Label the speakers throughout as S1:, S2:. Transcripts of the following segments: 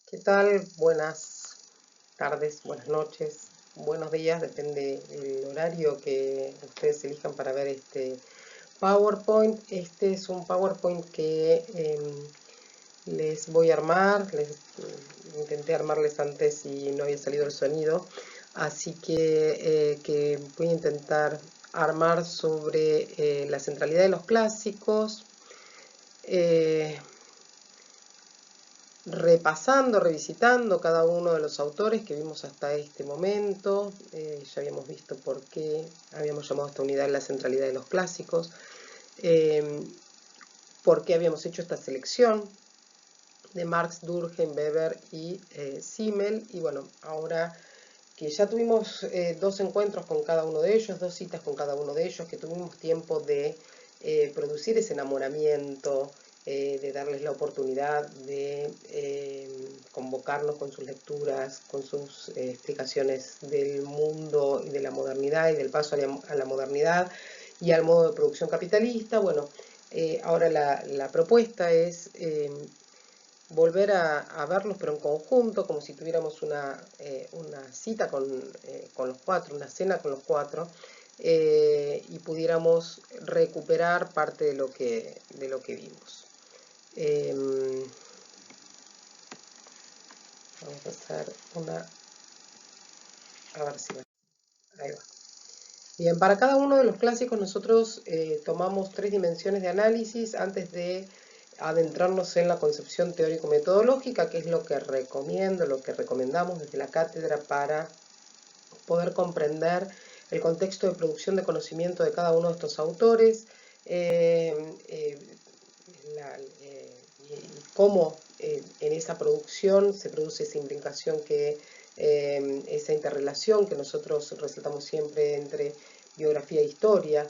S1: ¿Qué tal? Buenas tardes, buenas noches, buenos días, depende del horario que ustedes elijan para ver este PowerPoint. Este es un PowerPoint que les voy a armar, intenté armarles antes y no había salido el sonido, así que voy a intentar armar sobre la centralidad de los clásicos. Repasando, revisitando cada uno de los autores que vimos hasta este momento. Ya habíamos visto por qué habíamos llamado a esta unidad la centralidad de los clásicos, por qué habíamos hecho esta selección de Marx, Durkheim, Weber y Simmel. Y bueno, ahora que ya tuvimos dos encuentros con cada uno de ellos, dos citas con cada uno de ellos, que tuvimos tiempo de producir ese enamoramiento, de darles la oportunidad de convocarnos con sus lecturas, con sus explicaciones del mundo y de la modernidad y del paso a la modernidad y al modo de producción capitalista. Bueno, ahora la propuesta es volver a verlos, pero en conjunto, como si tuviéramos una cita con los cuatro, una cena con los cuatro, y pudiéramos recuperar parte de lo que vimos. Vamos a hacer a ver si va. Ahí va. Bien, para cada uno de los clásicos nosotros tomamos tres dimensiones de análisis antes de adentrarnos en la concepción teórico-metodológica, que es lo que recomiendo, lo que recomendamos desde la cátedra para poder comprender el contexto de producción de conocimiento de cada uno de estos autores, y cómo en esa producción se produce esa implicación esa interrelación que nosotros resaltamos siempre entre biografía e historia,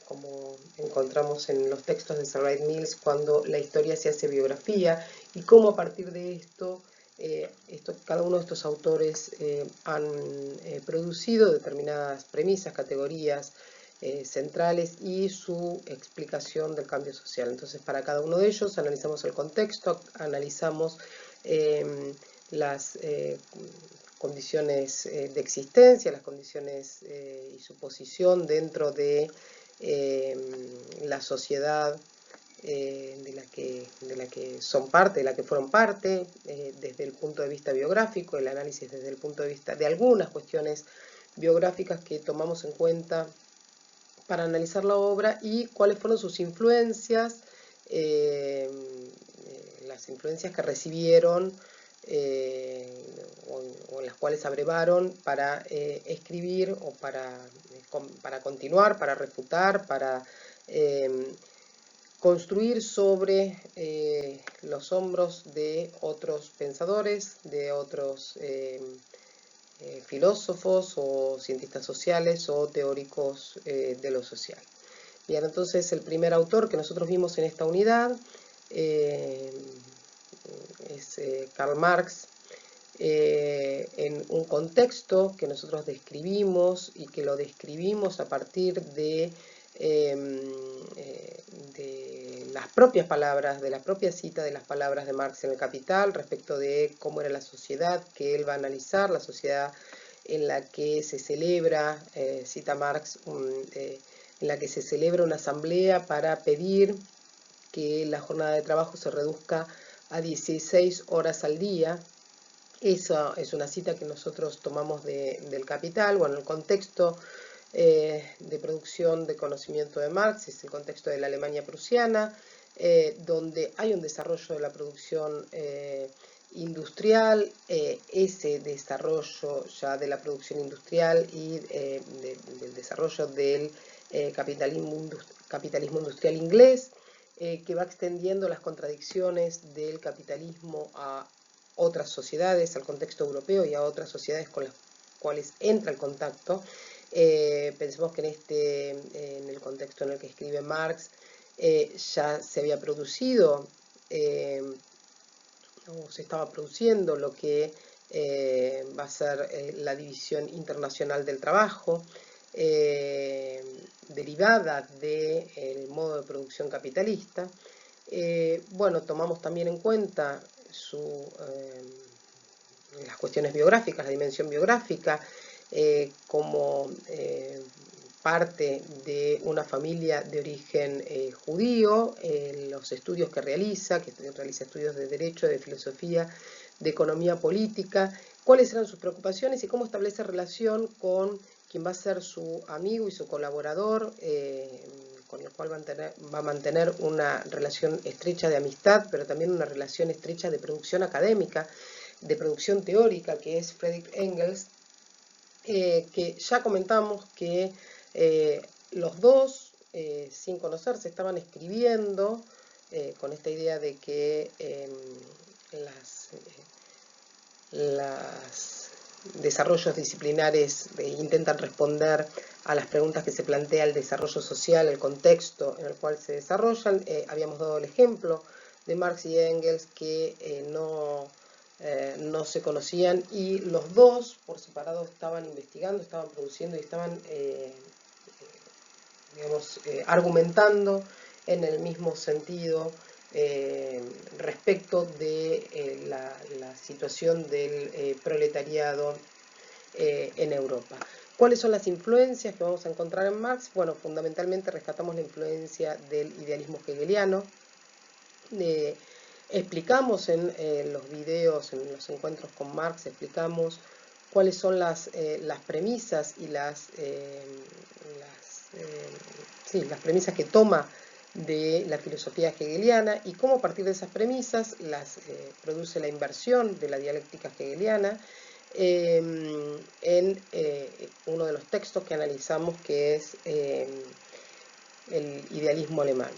S1: como encontramos en los textos de Sir Wright Mills, cuando la historia se hace biografía, y cómo a partir de esto, cada uno de estos autores han producido determinadas premisas, categorías centrales y su explicación del cambio social. Entonces, para cada uno de ellos analizamos el contexto, analizamos las condiciones de existencia, las condiciones y su posición dentro de la sociedad de la que son parte, de la que fueron parte, desde el punto de vista biográfico, el análisis desde el punto de vista de algunas cuestiones biográficas que tomamos en cuenta para analizar la obra y cuáles fueron sus influencias, las influencias que recibieron o en las cuales abrevaron para escribir o para continuar, para refutar, para construir sobre los hombros de otros pensadores, de otros filósofos o cientistas sociales o teóricos de lo social. Bien, entonces el primer autor que nosotros vimos en esta unidad es Karl Marx, en un contexto que nosotros describimos y que lo describimos a partir de las propias palabras, de la propia cita de las palabras de Marx en el Capital respecto de cómo era la sociedad que él va a analizar, la sociedad en la que se celebra, cita Marx, en la que se celebra una asamblea para pedir que la jornada de trabajo se reduzca a 16 horas al día. Esa es una cita que nosotros tomamos del Capital. Bueno, el contexto de producción de conocimiento de Marx es el contexto de la Alemania prusiana, donde hay un desarrollo de la producción industrial, ese desarrollo ya de la producción industrial y del desarrollo del capitalismo industrial inglés, que va extendiendo las contradicciones del capitalismo a otras sociedades, al contexto europeo y a otras sociedades con las cuales entra el contacto. Pensemos que en el contexto en el que escribe Marx ya se había producido o se estaba produciendo lo que va a ser la división internacional del trabajo, derivada del modo de producción capitalista. Bueno, tomamos también en cuenta las cuestiones biográficas, la dimensión biográfica, como parte de una familia de origen judío, los estudios que realiza estudios de derecho, de filosofía, de economía política, cuáles eran sus preocupaciones y cómo establece relación con quien va a ser su amigo y su colaborador, con el cual va a mantener una relación estrecha de amistad, pero también una relación estrecha de producción académica, de producción teórica, que es Friedrich Engels, que ya comentamos que los dos, sin conocerse, estaban escribiendo con esta idea de que los desarrollos disciplinares intentan responder a las preguntas que se plantea el desarrollo social, el contexto en el cual se desarrollan. Habíamos dado el ejemplo de Marx y Engels que no se conocían y los dos por separado estaban investigando, estaban produciendo y estaban argumentando en el mismo sentido respecto de la situación del proletariado en Europa. ¿Cuáles son las influencias que vamos a encontrar en Marx? Bueno, fundamentalmente rescatamos la influencia del idealismo hegeliano. Explicamos en los videos, en los encuentros con Marx, explicamos cuáles son las premisas y las premisas que toma de la filosofía hegeliana y cómo a partir de esas premisas produce la inversión de la dialéctica hegeliana en uno de los textos que analizamos, que es el idealismo alemán.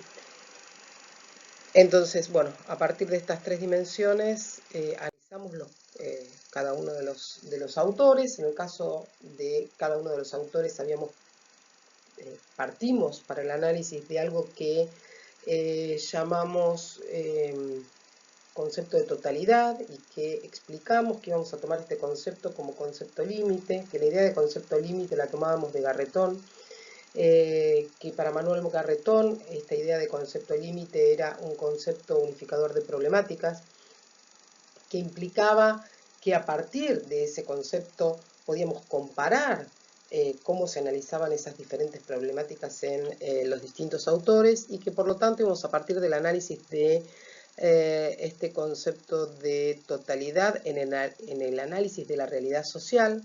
S1: Entonces, bueno, a partir de estas tres dimensiones analizamos cada uno de los autores. En el caso de cada uno de los autores partimos para el análisis de algo que llamamos concepto de totalidad y que explicamos que íbamos a tomar este concepto como concepto límite, que la idea de concepto límite la tomábamos de Garretón, que para Manuel Garretón esta idea de concepto límite era un concepto unificador de problemáticas que implicaba que a partir de ese concepto podíamos comparar cómo se analizaban esas diferentes problemáticas en los distintos autores y que por lo tanto íbamos a partir del análisis de este concepto de totalidad en el análisis de la realidad social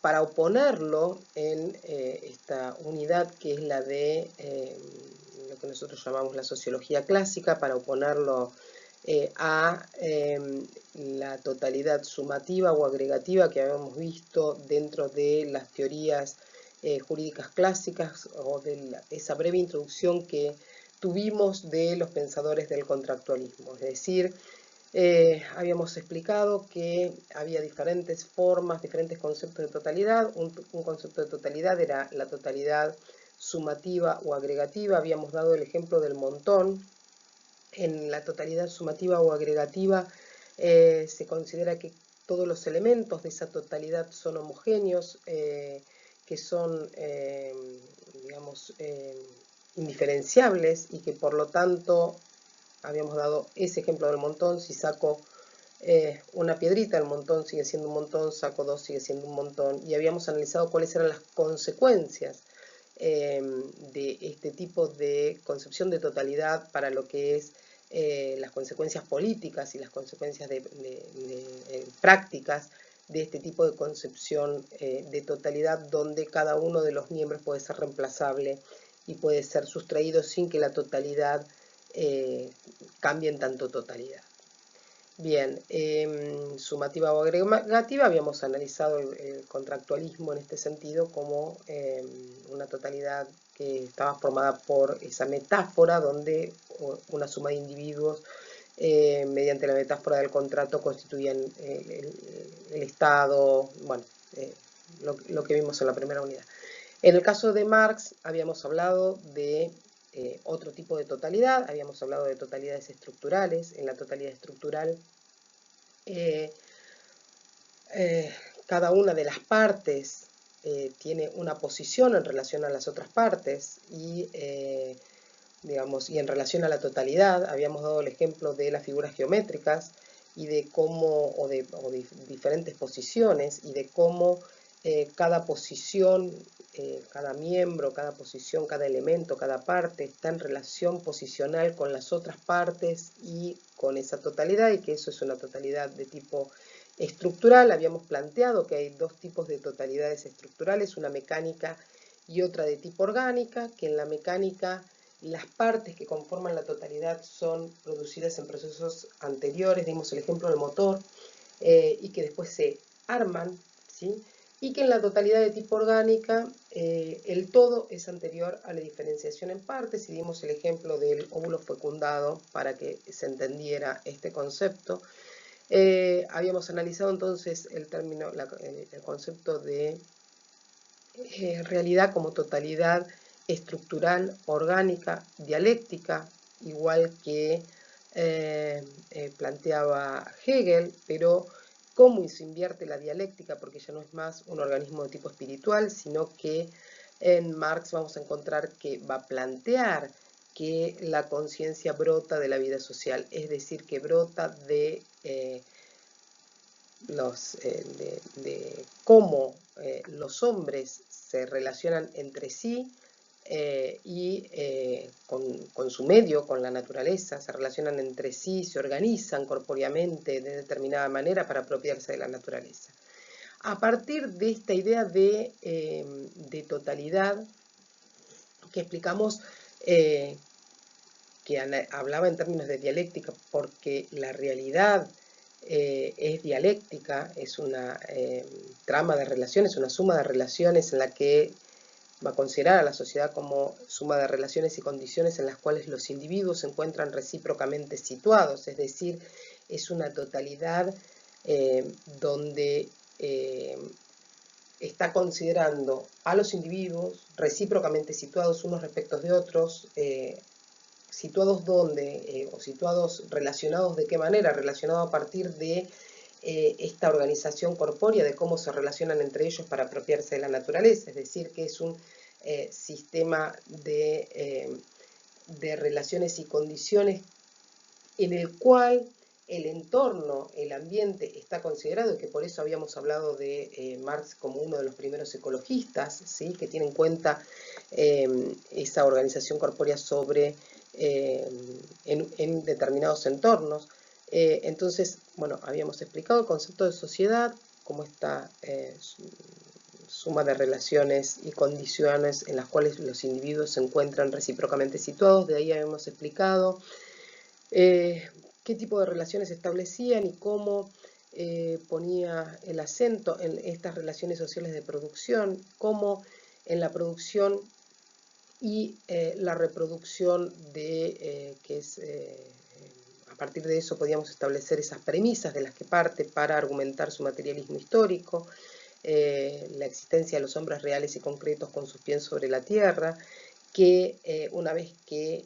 S1: para oponerlo en esta unidad que es la de lo que nosotros llamamos la sociología clásica, para oponerlo a la totalidad sumativa o agregativa que habíamos visto dentro de las teorías jurídicas clásicas o de esa breve introducción que tuvimos de los pensadores del contractualismo. Es decir, habíamos explicado que había diferentes formas, diferentes conceptos de totalidad. Un concepto de totalidad era la totalidad sumativa o agregativa. Habíamos dado el ejemplo del montón. En la totalidad sumativa o agregativa se considera que todos los elementos de esa totalidad son homogéneos, que son, digamos, indiferenciables y que por lo tanto habíamos dado ese ejemplo del montón. Si saco una piedrita, el montón sigue siendo un montón, saco dos, sigue siendo un montón, y habíamos analizado cuáles eran las consecuencias de este tipo de concepción de totalidad para lo que es las consecuencias políticas y las consecuencias prácticas de este tipo de concepción de totalidad, donde cada uno de los miembros puede ser reemplazable y puede ser sustraído sin que la totalidad cambie en tanto totalidad. Bien, sumativa o agregativa, habíamos analizado el contractualismo en este sentido como una totalidad que estaba formada por esa metáfora donde una suma de individuos mediante la metáfora del contrato constituían el Estado, bueno, lo que vimos en la primera unidad. En el caso de Marx habíamos hablado de otro tipo de totalidad, habíamos hablado de totalidades estructurales. En la totalidad estructural cada una de las partes tiene una posición en relación a las otras partes y digamos, y en relación a la totalidad, habíamos dado el ejemplo de las figuras geométricas y de cómo, o de diferentes posiciones, y de cómo cada posición, cada miembro, cada posición, cada elemento, cada parte está en relación posicional con las otras partes y con esa totalidad, y que eso es una totalidad de tipo estructural. Habíamos planteado que hay dos tipos de totalidades estructurales, una mecánica y otra de tipo orgánica, que en la mecánica las partes que conforman la totalidad son producidas en procesos anteriores, dimos el ejemplo del motor, y que después se arman, ¿sí? Y que en la totalidad de tipo orgánica el todo es anterior a la diferenciación en partes, y dimos el ejemplo del óvulo fecundado para que se entendiera este concepto. Habíamos analizado entonces el término, el concepto de realidad como totalidad estructural, orgánica, dialéctica, igual que planteaba Hegel, pero cómo se invierte la dialéctica, porque ya no es más un organismo de tipo espiritual, sino que en Marx vamos a encontrar que va a plantear que la conciencia brota de la vida social, es decir, que brota de de cómo los hombres se relacionan entre sí y con su medio, con la naturaleza, se relacionan entre sí, se organizan corpóreamente de determinada manera para apropiarse de la naturaleza. A partir de esta idea de totalidad que explicamos, que hablaba en términos de dialéctica, porque la realidad es dialéctica, es una trama de relaciones, una suma de relaciones en la que va a considerar a la sociedad como suma de relaciones y condiciones en las cuales los individuos se encuentran recíprocamente situados, es decir, es una totalidad donde está considerando a los individuos recíprocamente situados unos respecto de otros, situados dónde, o situados relacionados de qué manera, relacionados a partir de esta organización corpórea, de cómo se relacionan entre ellos para apropiarse de la naturaleza, es decir, que es un sistema de relaciones y condiciones en el cual el entorno, el ambiente está considerado, y que por eso habíamos hablado de Marx como uno de los primeros ecologistas, ¿sí? Que tiene en cuenta esa organización corpórea sobre en determinados entornos. Entonces, bueno, habíamos explicado el concepto de sociedad como esta suma de relaciones y condiciones en las cuales los individuos se encuentran recíprocamente situados. De ahí habíamos explicado qué tipo de relaciones se establecían y cómo ponía el acento en estas relaciones sociales de producción, cómo en la producción y la reproducción que es, a partir de eso podíamos establecer esas premisas de las que parte para argumentar su materialismo histórico, la existencia de los hombres reales y concretos con sus pies sobre la tierra, que una vez que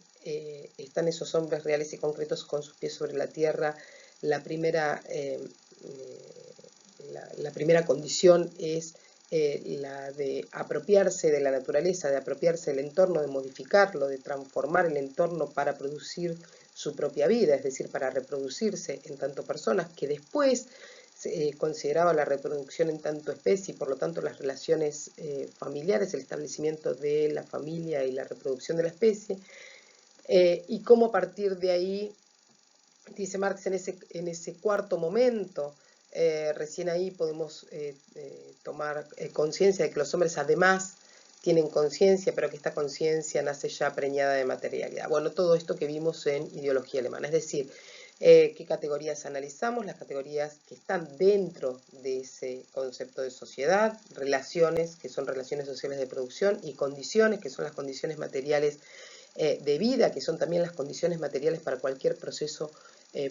S1: están esos hombres reales y concretos con sus pies sobre la tierra, la primera condición es la de apropiarse de la naturaleza, de apropiarse del entorno, de modificarlo, de transformar el entorno para producir su propia vida, es decir, para reproducirse en tanto personas, que después consideraba la reproducción en tanto especie y por lo tanto las relaciones familiares, el establecimiento de la familia y la reproducción de la especie, y cómo a partir de ahí, dice Marx, en ese cuarto momento, recién ahí podemos tomar conciencia de que los hombres además tienen conciencia, pero que esta conciencia nace ya preñada de materialidad. Bueno, todo esto que vimos en ideología alemana, es decir, qué categorías analizamos, las categorías que están dentro de ese concepto de sociedad, relaciones, que son relaciones sociales de producción, y condiciones, que son las condiciones materiales de vida, que son también las condiciones materiales para cualquier proceso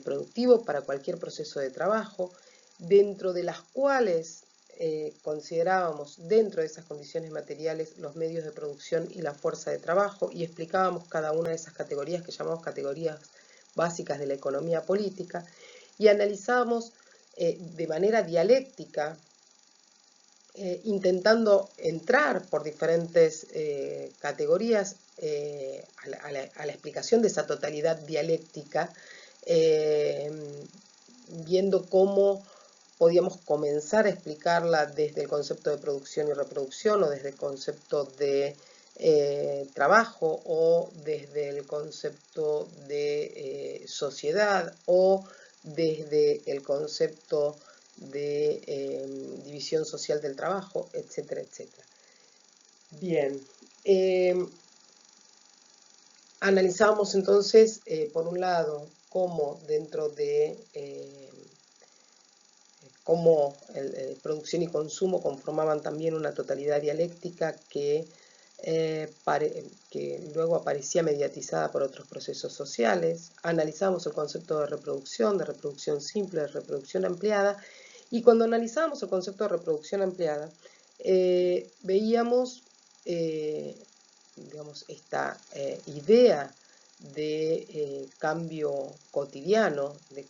S1: productivo, para cualquier proceso de trabajo, dentro de las cuales considerábamos dentro de esas condiciones materiales los medios de producción y la fuerza de trabajo, y explicábamos cada una de esas categorías que llamamos categorías básicas de la economía política, y analizábamos de manera dialéctica intentando entrar por diferentes categorías a la explicación de esa totalidad dialéctica, viendo cómo podíamos comenzar a explicarla desde el concepto de producción y reproducción, o desde el concepto de trabajo, o desde el concepto de sociedad, o desde el concepto de división social del trabajo, etcétera, etcétera. Bien, analizamos entonces, por un lado, cómo dentro de cómo producción y consumo conformaban también una totalidad dialéctica que luego aparecía mediatizada por otros procesos sociales. Analizamos el concepto de reproducción simple, de reproducción ampliada, y cuando analizábamos el concepto de reproducción ampliada, veíamos digamos, esta idea de cambio cotidiano, de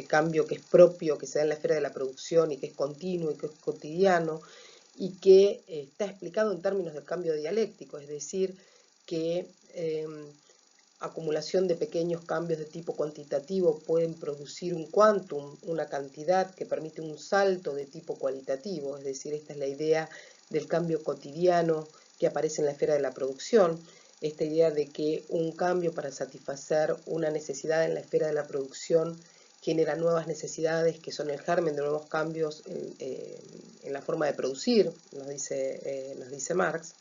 S1: cambio que es propio, que se da en la esfera de la producción y que es continuo y que es cotidiano, y que está explicado en términos del cambio dialéctico, es decir, que acumulación de pequeños cambios de tipo cuantitativo pueden producir un quantum, una cantidad que permite un salto de tipo cualitativo, es decir, esta es la idea del cambio cotidiano que aparece en la esfera de la producción, esta idea de que un cambio para satisfacer una necesidad en la esfera de la producción genera nuevas necesidades que son el germen de nuevos cambios en la forma de producir, nos dice Marx,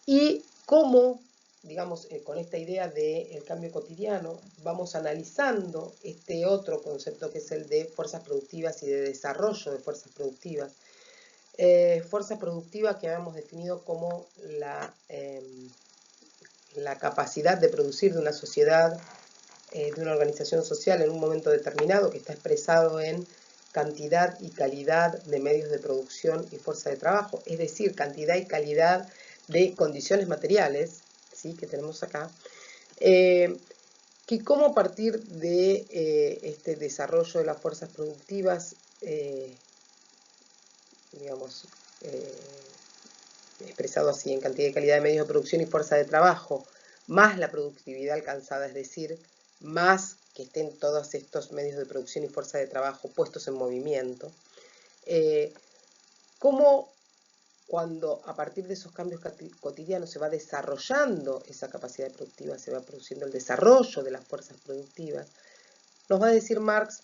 S1: y cómo, digamos, con esta idea del cambio cotidiano, vamos analizando este otro concepto que es el de fuerzas productivas y de desarrollo de fuerzas productivas. Fuerza productiva que habíamos definido como la capacidad de producir de una sociedad, de una organización social en un momento determinado, que está expresado en cantidad y calidad de medios de producción y fuerza de trabajo, es decir, cantidad y calidad de condiciones materiales, ¿sí?, que tenemos acá, que cómo a partir de este desarrollo de las fuerzas productivas, digamos, expresado así en cantidad y calidad de medios de producción y fuerza de trabajo, más la productividad alcanzada, es decir, más que estén todos estos medios de producción y fuerza de trabajo puestos en movimiento, cómo cuando a partir de esos cambios cotidianos se va desarrollando esa capacidad productiva, se va produciendo el desarrollo de las fuerzas productivas, nos va a decir Marx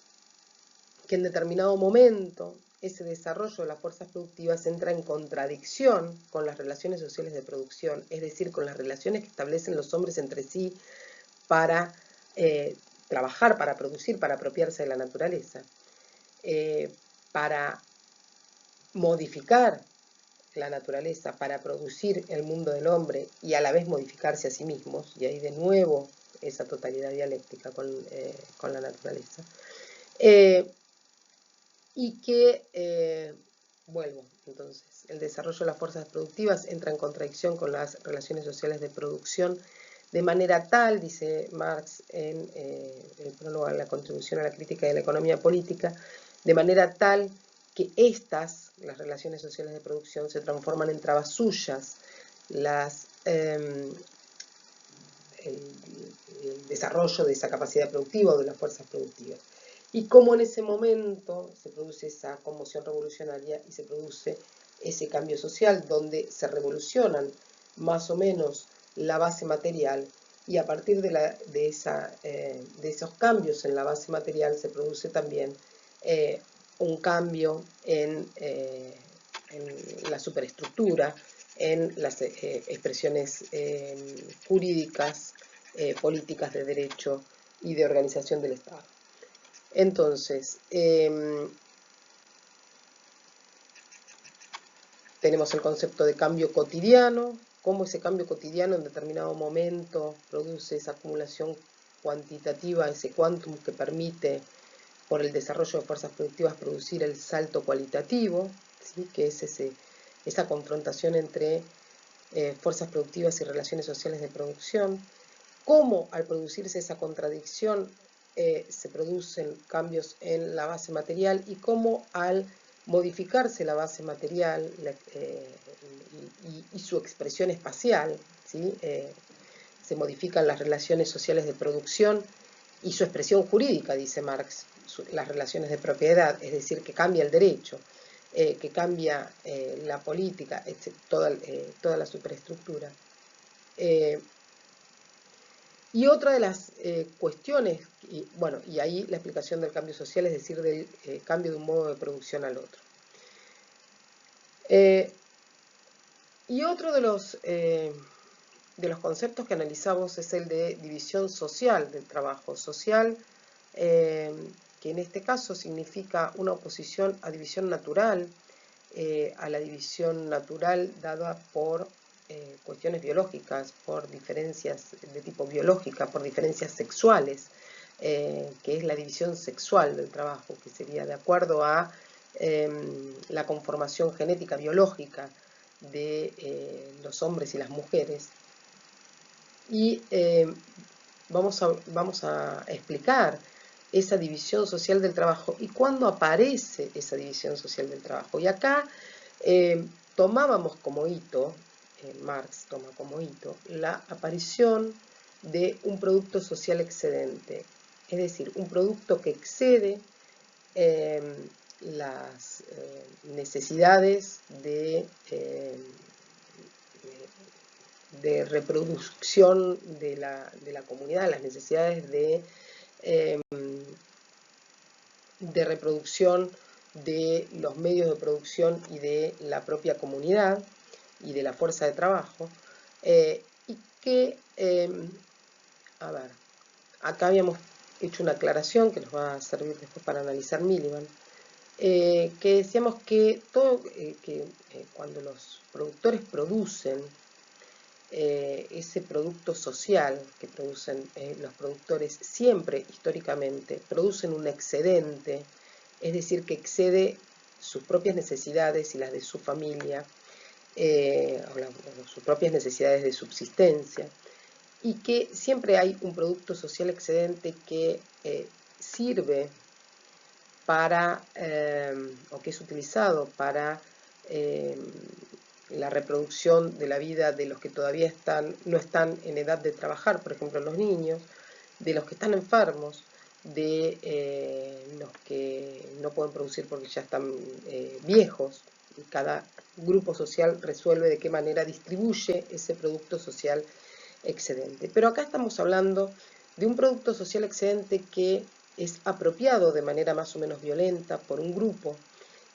S1: que en determinado momento ese desarrollo de las fuerzas productivas entra en contradicción con las relaciones sociales de producción, es decir, con las relaciones que establecen los hombres entre sí para trabajar, para producir, para apropiarse de la naturaleza, para modificar la naturaleza, para producir el mundo del hombre y a la vez modificarse a sí mismos, y ahí de nuevo esa totalidad dialéctica con la naturaleza. Y que, vuelvo, entonces, el desarrollo de las fuerzas productivas entra en contradicción con las relaciones sociales de producción, de manera tal, dice Marx en el prólogo a la contribución a la crítica de la economía política, de manera tal que las relaciones sociales de producción, se transforman en trabas suyas, el desarrollo de esa capacidad productiva o de las fuerzas productivas. Y cómo en ese momento se produce esa conmoción revolucionaria y se produce ese cambio social donde se revolucionan más o menos la base material, y a partir de esos cambios en la base material se produce también un cambio en la superestructura, en las expresiones jurídicas, políticas de derecho y de organización del Estado. Entonces, tenemos el concepto de cambio cotidiano, cómo ese cambio cotidiano en determinado momento produce esa acumulación cuantitativa, ese quantum que permite, por el desarrollo de fuerzas productivas, producir el salto cualitativo, ¿sí?, que es esa confrontación entre fuerzas productivas y relaciones sociales de producción. Cómo al producirse esa contradicción se producen cambios en la base material y cómo al modificarse la base material y su expresión espacial, ¿sí? Se modifican las relaciones sociales de producción y su expresión jurídica, dice Marx, las relaciones de propiedad, es decir, que cambia el derecho, que cambia la política, toda la superestructura. Y otra de las cuestiones, y ahí la explicación del cambio social, es decir, del cambio de un modo de producción al otro. Y otro de los conceptos que analizamos es el de división social del trabajo. Social, que en este caso significa una oposición a división natural, a la división natural dada por cuestiones biológicas, por diferencias de tipo biológica, por diferencias sexuales, que es la división sexual del trabajo, que sería de acuerdo a la conformación genética biológica de los hombres y las mujeres. Y vamos a explicar esa división social del trabajo y cuándo aparece esa división social del trabajo. Y acá tomábamos como hito, Marx toma como hito, la aparición de un producto social excedente, es decir, un producto que excede las necesidades de reproducción de la comunidad, las necesidades de reproducción de los medios de producción y de la propia comunidad y de la fuerza de trabajo, y que, a ver, acá habíamos hecho una aclaración que nos va a servir después para analizar Miliband, que decíamos que cuando los productores producen ese producto social que producen los productores, siempre históricamente producen un excedente, es decir, que excede sus propias necesidades y las de su familia, sus propias necesidades de subsistencia, y que siempre hay un producto social excedente que sirve para, o que es utilizado para la reproducción de la vida de los que todavía no están en edad de trabajar, por ejemplo los niños, de los que están enfermos, de los que no pueden producir porque ya están viejos. Y cada grupo social resuelve de qué manera distribuye ese producto social excedente. Pero acá estamos hablando de un producto social excedente que es apropiado de manera más o menos violenta por un grupo,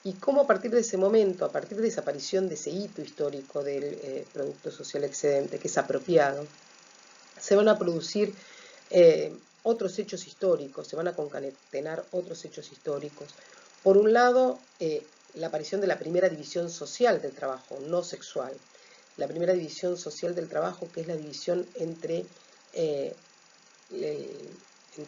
S1: y cómo a partir de ese momento, a partir de esa aparición de ese hito histórico del producto social excedente que es apropiado, se van a producir otros hechos históricos, se van a concatenar otros hechos históricos. Por un lado, la aparición de la primera división social del trabajo, no sexual. La primera división social del trabajo, que es la división entre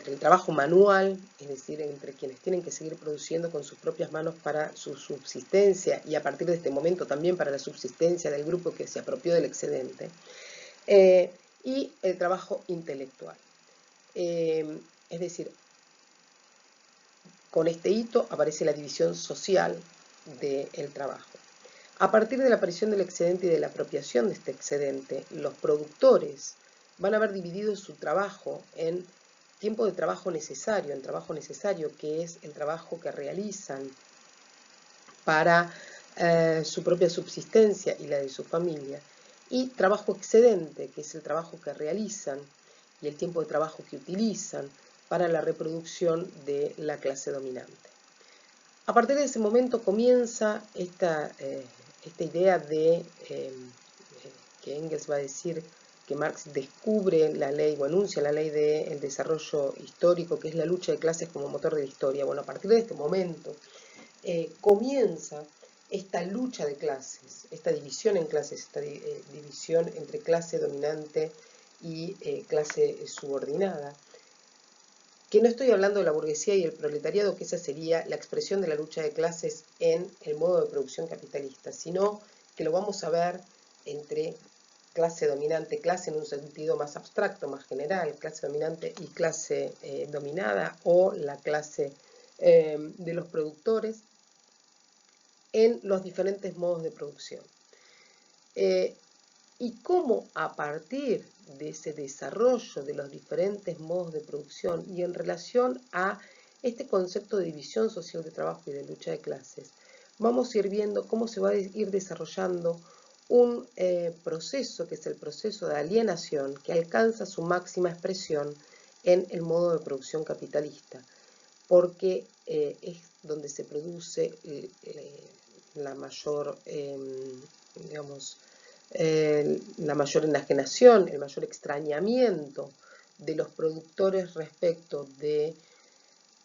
S1: el trabajo manual, es decir, entre quienes tienen que seguir produciendo con sus propias manos para su subsistencia y a partir de este momento también para la subsistencia del grupo que se apropió del excedente, y el trabajo intelectual. Es decir, con este hito aparece la división social del trabajo. A partir de la aparición del excedente y de la apropiación de este excedente, los productores van a haber dividido su trabajo en tiempo de trabajo necesario, en trabajo necesario, que es el trabajo que realizan para su propia subsistencia y la de su familia, y trabajo excedente, que es el trabajo que realizan y el tiempo de trabajo que utilizan para la reproducción de la clase dominante. A partir de ese momento comienza esta idea de que Engels va a decir que Marx descubre la ley o enuncia la ley del desarrollo histórico, que es la lucha de clases como motor de la historia. Bueno, a partir de este momento comienza esta lucha de clases, esta división en clases, esta división entre clase dominante y clase subordinada, que no estoy hablando de la burguesía y el proletariado, que esa sería la expresión de la lucha de clases en el modo de producción capitalista, sino que lo vamos a ver entre clase dominante, clase en un sentido más abstracto, más general, clase dominante y clase dominada, o la clase de los productores, en los diferentes modos de producción. Y cómo a partir de ese desarrollo de los diferentes modos de producción y en relación a este concepto de división social de trabajo y de lucha de clases, vamos a ir viendo cómo se va a ir desarrollando un proceso que es el proceso de alienación que alcanza su máxima expresión en el modo de producción capitalista, porque es donde se produce la mayor, digamos, la mayor enajenación, el mayor extrañamiento de los productores respecto de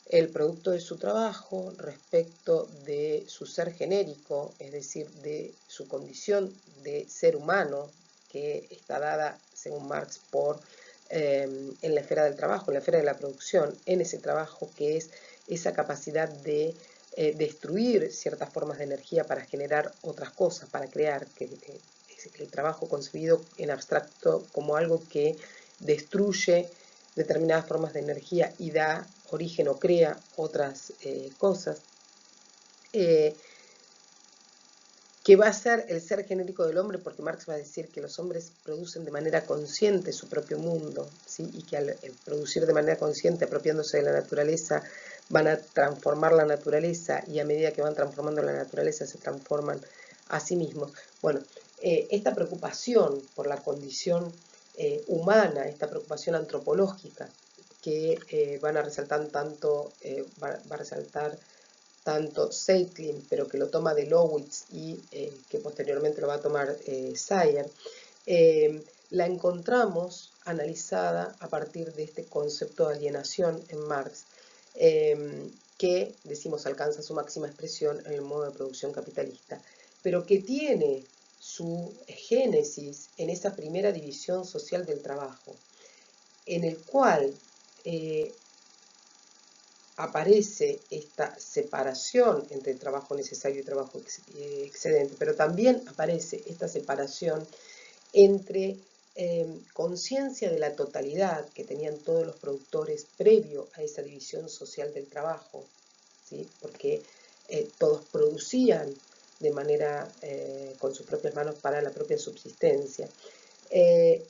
S1: el producto de su trabajo, respecto de su ser genérico, es decir, de su condición de ser humano, que está dada, según Marx, por en la esfera del trabajo, en la esfera de la producción, en ese trabajo que es esa capacidad de destruir ciertas formas de energía para generar otras cosas, para crear, que el trabajo concebido en abstracto como algo que destruye determinadas formas de energía y da origen o crea otras cosas, que va a ser el ser genérico del hombre, porque Marx va a decir que los hombres producen de manera consciente su propio mundo, ¿sí? Y que al producir de manera consciente, apropiándose de la naturaleza, van a transformar la naturaleza, y a medida que van transformando la naturaleza se transforman a sí mismos. Bueno, esta preocupación por la condición humana, esta preocupación antropológica que van a resaltar tanto, va a resaltar tanto Zeitlin, pero que lo toma de Lowitz y que posteriormente lo va a tomar Sayer, la encontramos analizada a partir de este concepto de alienación en Marx, que, decimos, alcanza su máxima expresión en el modo de producción capitalista, pero que tiene su génesis en esa primera división social del trabajo, en el cual aparece esta separación entre trabajo necesario y trabajo excedente, pero también aparece esta separación entre conciencia de la totalidad que tenían todos los productores previo a esa división social del trabajo, ¿sí? Porque todos producían de manera con sus propias manos para la propia subsistencia.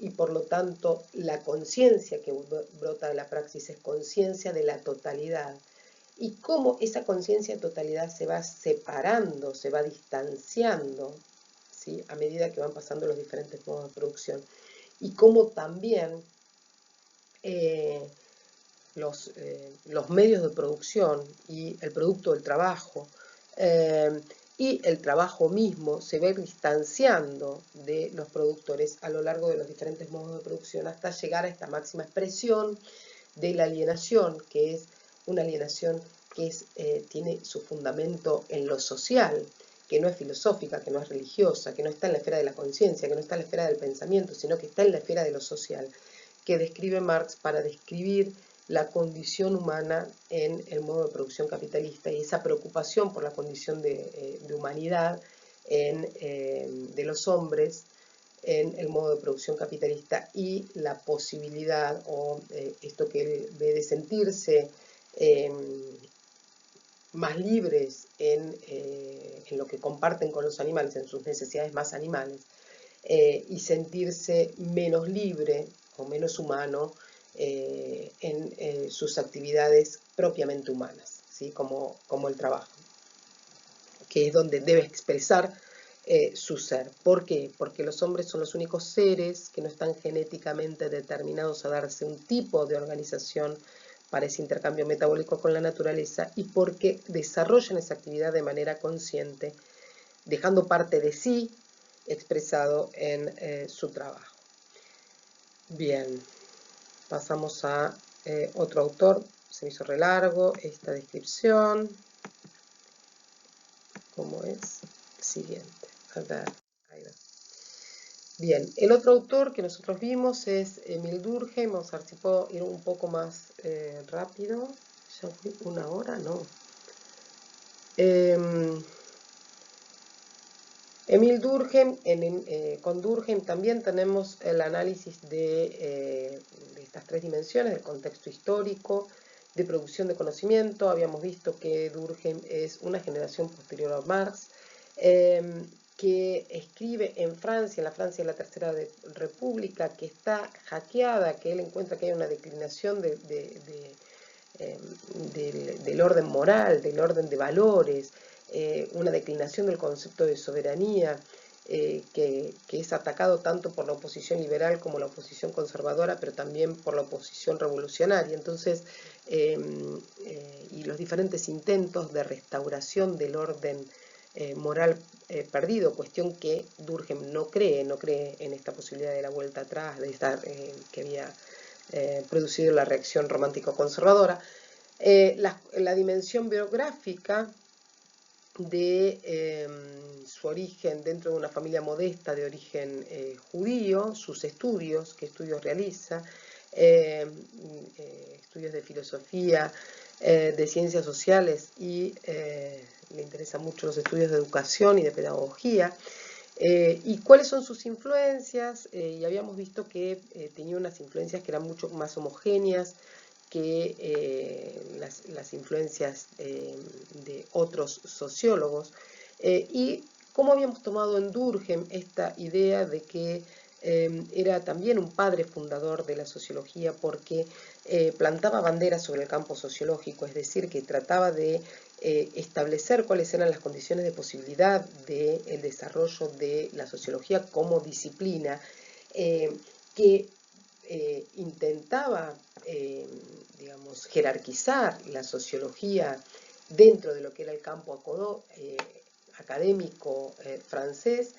S1: Y por lo tanto la conciencia que brota de la praxis es conciencia de la totalidad, y cómo esa conciencia de totalidad se va separando, se va distanciando, ¿sí? A medida que van pasando los diferentes modos de producción, y cómo también los medios de producción y el producto del trabajo y el trabajo mismo se va distanciando de los productores a lo largo de los diferentes modos de producción hasta llegar a esta máxima expresión de la alienación, que es una alienación que tiene su fundamento en lo social, que no es filosófica, que no es religiosa, que no está en la esfera de la conciencia, que no está en la esfera del pensamiento, sino que está en la esfera de lo social, que describe Marx para describir la condición humana en el modo de producción capitalista y esa preocupación por la condición de humanidad de los hombres en el modo de producción capitalista, y la posibilidad o esto que él ve de sentirse más libres en lo que comparten con los animales, en sus necesidades más animales, y sentirse menos libre o menos humano en sus actividades propiamente humanas, ¿sí? como el trabajo, que es donde debe expresar su ser. ¿Por qué? Porque los hombres son los únicos seres que no están genéticamente determinados a darse un tipo de organización para ese intercambio metabólico con la naturaleza, y porque desarrollan esa actividad de manera consciente, dejando parte de sí expresado en su trabajo. Bien, pasamos a otro autor. Se me hizo re largo esta descripción. ¿Cómo es? Siguiente. A ver, ahí va. Bien, el otro autor que nosotros vimos es Emil Durkheim. Vamos a ver si puedo ir un poco más rápido. Ya fui 1 hora, no. Emil Durkheim, con Durkheim también tenemos el análisis de estas tres dimensiones, del contexto histórico, de producción de conocimiento. Habíamos visto que Durkheim es una generación posterior a Marx, que escribe en Francia, la Francia de la Tercera República, que está hackeada, que él encuentra que hay una declinación del orden moral, del orden de valores, una declinación del concepto de soberanía, que es atacado tanto por la oposición liberal como la oposición conservadora, pero también por la oposición revolucionaria. Entonces, y los diferentes intentos de restauración del orden moral perdido, cuestión que Durkheim no cree en esta posibilidad de la vuelta atrás, de estar que había producido la reacción romántico-conservadora. La dimensión biográfica de su origen dentro de una familia modesta de origen judío, sus estudios, qué estudios realiza, estudios de filosofía, de ciencias sociales y le interesan mucho los estudios de educación y de pedagogía. ¿Y cuáles son sus influencias? Y habíamos visto que tenía unas influencias que eran mucho más homogéneas que las influencias de otros sociólogos. Y cómo habíamos tomado en Durkheim esta idea de que era también un padre fundador de la sociología porque plantaba banderas sobre el campo sociológico, es decir, que trataba de establecer cuáles eran las condiciones de posibilidad del desarrollo de la sociología como disciplina, que intentaba, digamos, jerarquizar la sociología dentro de lo que era el campo académico francés,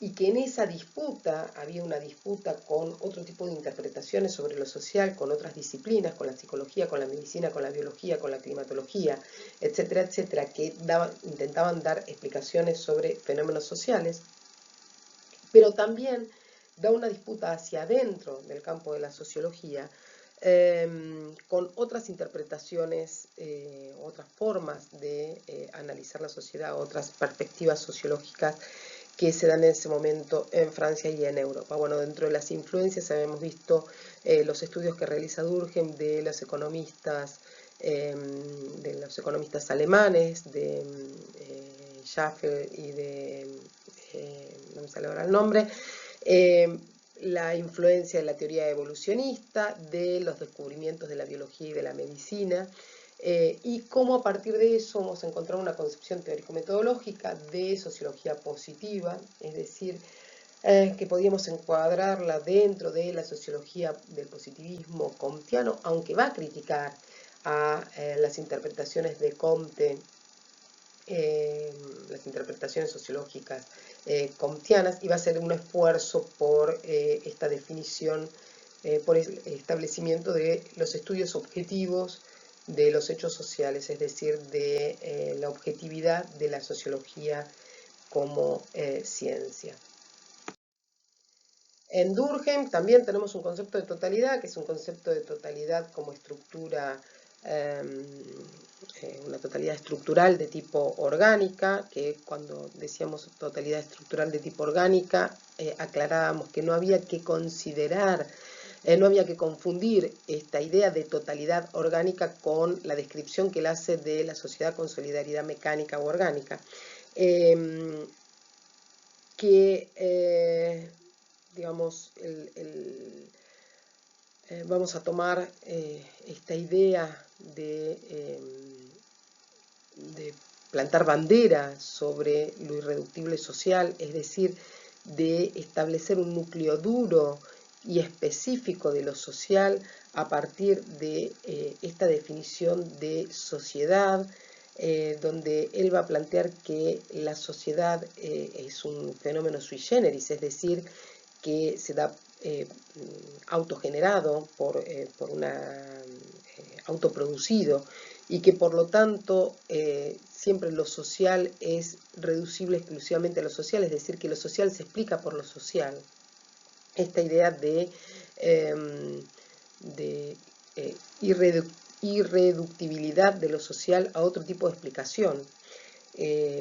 S1: y que en esa disputa había una disputa con otro tipo de interpretaciones sobre lo social, con otras disciplinas, con la psicología, con la medicina, con la biología, con la climatología, etcétera, etcétera, que intentaban dar explicaciones sobre fenómenos sociales, pero también da una disputa hacia adentro del campo de la sociología, con otras interpretaciones, otras formas de analizar la sociedad, otras perspectivas sociológicas que se dan en ese momento en Francia y en Europa. Bueno, dentro de las influencias habíamos visto los estudios que realiza Durkheim de los economistas alemanes, de Schaeffer y de, no me sale ahora el nombre, la influencia de la teoría evolucionista, de los descubrimientos de la biología y de la medicina, y cómo a partir de eso vamos a encontrar una concepción teórico-metodológica de sociología positiva, es decir, que podíamos encuadrarla dentro de la sociología del positivismo comtiano, aunque va a criticar a las interpretaciones de Comte, las interpretaciones sociológicas comtianas, y va a ser un esfuerzo por esta definición, por el establecimiento de los estudios objetivos de los hechos sociales, es decir, de la objetividad de la sociología como ciencia. En Durkheim también tenemos un concepto de totalidad, que es un concepto de totalidad como estructura, una totalidad estructural de tipo orgánica, que cuando decíamos totalidad estructural de tipo orgánica, aclarábamos que no había que considerar, no había que confundir esta idea de totalidad orgánica con la descripción que él hace de la sociedad con solidaridad mecánica o orgánica. Digamos, vamos a tomar esta idea de plantar bandera sobre lo irreductible social, es decir, de establecer un núcleo duro y específico de lo social a partir de esta definición de sociedad, donde él va a plantear que la sociedad es un fenómeno sui generis, es decir, que se da autogenerado por autoproducido, y que por lo tanto siempre lo social es reducible exclusivamente a lo social, es decir, que lo social se explica por lo social. Esta idea de irreductibilidad de lo social a otro tipo de explicación.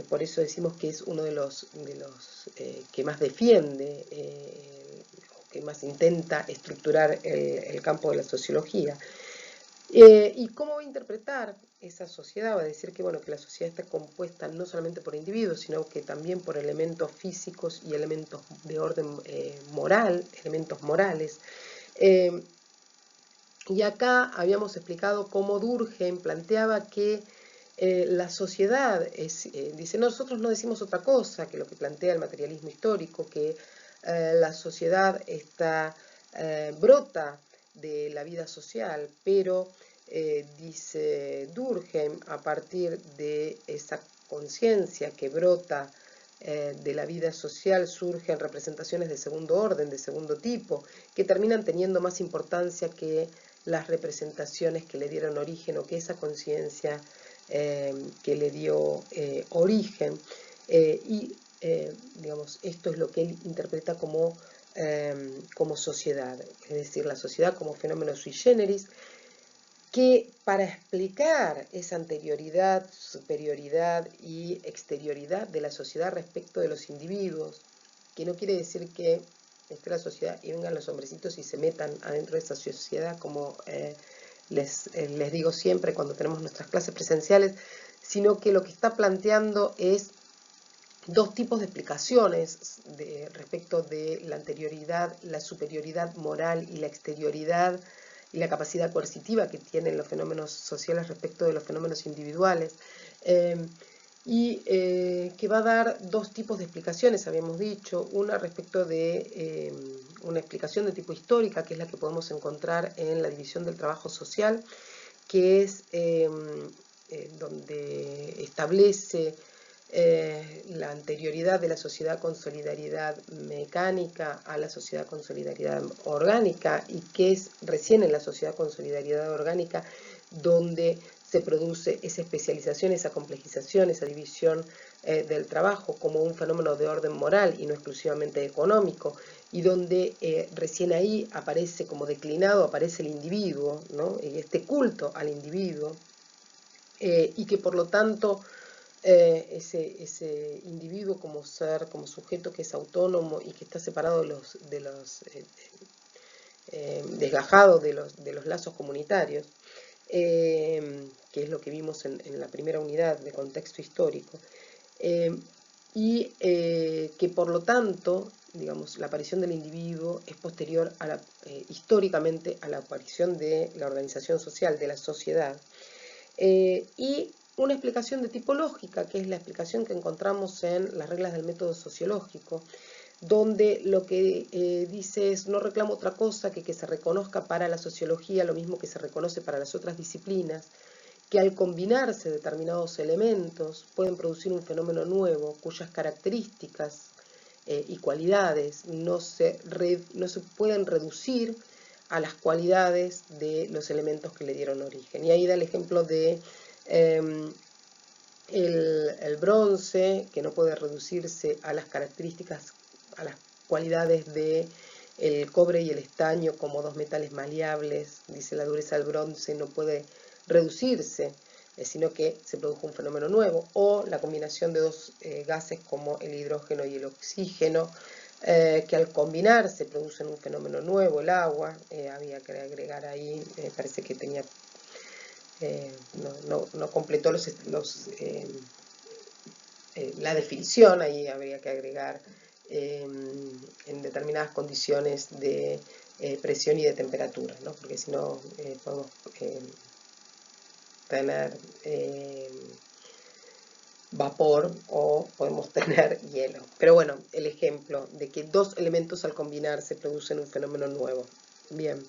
S1: por eso decimos que es uno de los que más defiende, que más intenta estructurar el campo de la sociología. ¿Y cómo va a interpretar esa sociedad? Va a decir que, bueno, que la sociedad está compuesta no solamente por individuos, sino que también por elementos físicos y elementos de orden moral, elementos morales. Y acá habíamos explicado cómo Durkheim planteaba que la sociedad dice, nosotros no decimos otra cosa que lo que plantea el materialismo histórico, que la sociedad brota de la vida social, pero dice Durkheim, a partir de esa conciencia que brota de la vida social surgen representaciones de segundo orden, de segundo tipo, que terminan teniendo más importancia que las representaciones que le dieron origen o que esa conciencia que le dio origen. Digamos, esto es lo que él interpreta como sociedad, es decir, la sociedad como fenómeno sui generis, que para explicar esa anterioridad, superioridad y exterioridad de la sociedad respecto de los individuos, que no quiere decir que esté la sociedad y vengan los hombrecitos y se metan adentro de esa sociedad, como les digo siempre cuando tenemos nuestras clases presenciales, sino que lo que está planteando es dos tipos de explicaciones respecto de la anterioridad, la superioridad moral y la exterioridad y la capacidad coercitiva que tienen los fenómenos sociales respecto de los fenómenos individuales, que va a dar dos tipos de explicaciones, habíamos dicho, una respecto de una explicación de tipo histórica, que es la que podemos encontrar en la división del trabajo social, que es donde establece la anterioridad de la sociedad con solidaridad mecánica a la sociedad con solidaridad orgánica, y que es recién en la sociedad con solidaridad orgánica donde se produce esa especialización, esa complejización, esa división del trabajo como un fenómeno de orden moral y no exclusivamente económico, y donde recién ahí aparece como declinado, aparece el individuo, ¿no? Este culto al individuo, y que por lo tanto ese individuo como ser, como sujeto que es autónomo y que está separado desgajado de los lazos comunitarios, que es lo que vimos en la primera unidad de contexto histórico, que por lo tanto, digamos, la aparición del individuo es posterior históricamente a la aparición de la organización social, de la sociedad, y una explicación de tipo lógica, que es la explicación que encontramos en las reglas del método sociológico, donde lo que dice es: no reclamo otra cosa que se reconozca para la sociología lo mismo que se reconoce para las otras disciplinas, que al combinarse determinados elementos pueden producir un fenómeno nuevo cuyas características y cualidades no se pueden reducir a las cualidades de los elementos que le dieron origen. Y ahí da el ejemplo de el bronce, que no puede reducirse a las características, a las cualidades de el cobre y el estaño como dos metales maleables. Dice: la dureza del bronce no puede reducirse, sino que se produjo un fenómeno nuevo. O la combinación de dos gases como el hidrógeno y el oxígeno, que al combinarse producen un fenómeno nuevo, el agua. Había que agregar ahí, parece que tenía no completó la definición, ahí habría que agregar en determinadas condiciones de presión y de temperatura, ¿no? Porque si no podemos tener vapor o podemos tener hielo. Pero bueno, el ejemplo de que dos elementos al combinarse producen un fenómeno nuevo. Bien.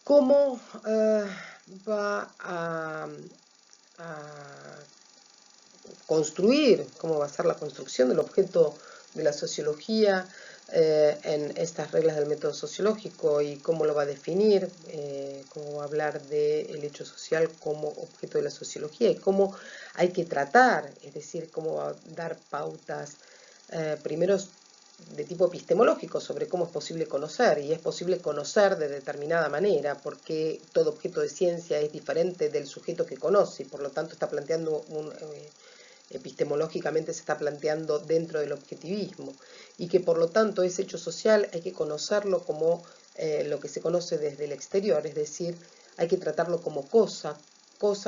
S1: ¿Cómo va a construir, cómo va a ser la construcción del objeto de la sociología en estas reglas del método sociológico, y cómo lo va a definir, cómo va a hablar del hecho social como objeto de la sociología y cómo hay que tratar, es decir, cómo va a dar pautas, primero de tipo epistemológico sobre cómo es posible conocer, y es posible conocer de determinada manera, porque todo objeto de ciencia es diferente del sujeto que conoce, y por lo tanto está planteando epistemológicamente se está planteando dentro del objetivismo, y que por lo tanto ese hecho social hay que conocerlo como lo que se conoce desde el exterior, es decir, hay que tratarlo como cosa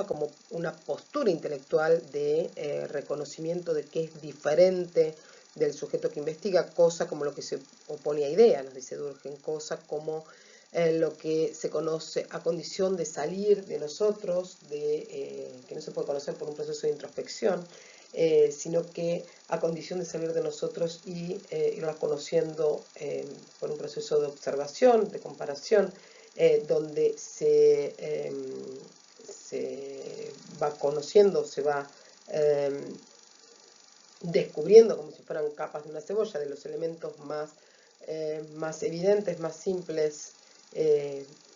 S1: como una postura intelectual de reconocimiento de que es diferente del sujeto que investiga, cosa como lo que se opone a idea, nos dice Durkheim, cosa como lo que se conoce a condición de salir de nosotros, que no se puede conocer por un proceso de introspección, sino que a condición de salir de nosotros y irla conociendo por un proceso de observación, de comparación, donde se va conociendo, se va descubriendo como si fueran capas de una cebolla, de los elementos más evidentes, más simples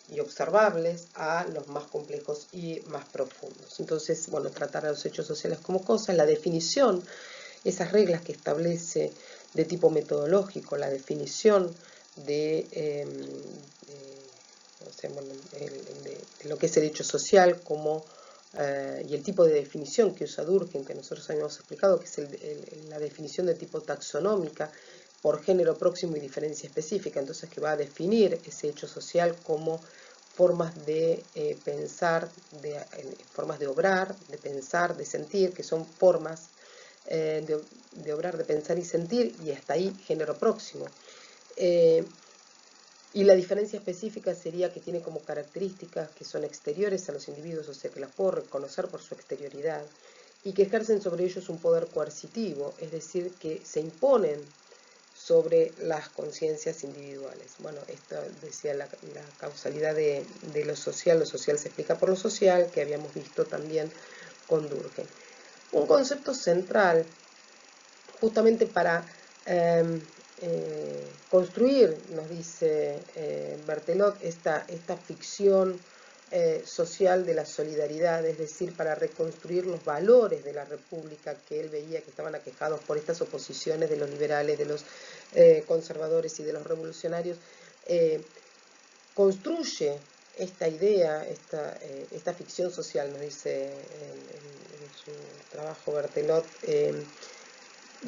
S1: y observables, a los más complejos y más profundos. Entonces, bueno, tratar a los hechos sociales como cosas, la definición, esas reglas que establece de tipo metodológico, la definición de lo que es el hecho social como y el tipo de definición que usa Durkheim, que nosotros habíamos explicado, que es la definición de tipo taxonómica por género próximo y diferencia específica, entonces que va a definir ese hecho social como formas de pensar, formas de obrar, de pensar, de sentir, que son formas de obrar, de pensar y sentir, y hasta ahí género próximo. Y la diferencia específica sería que tiene como características que son exteriores a los individuos, o sea que las puedo reconocer por su exterioridad, y que ejercen sobre ellos un poder coercitivo, es decir, que se imponen sobre las conciencias individuales. Bueno, esto decía la causalidad de lo social se explica por lo social, que habíamos visto también con Durkheim. Un concepto central, justamente para construir, nos dice Berthelot, esta ficción social de la solidaridad, es decir, para reconstruir los valores de la República que él veía que estaban aquejados por estas oposiciones de los liberales, de los conservadores y de los revolucionarios, construye esta idea, esta ficción social, nos dice en su trabajo Berthelot,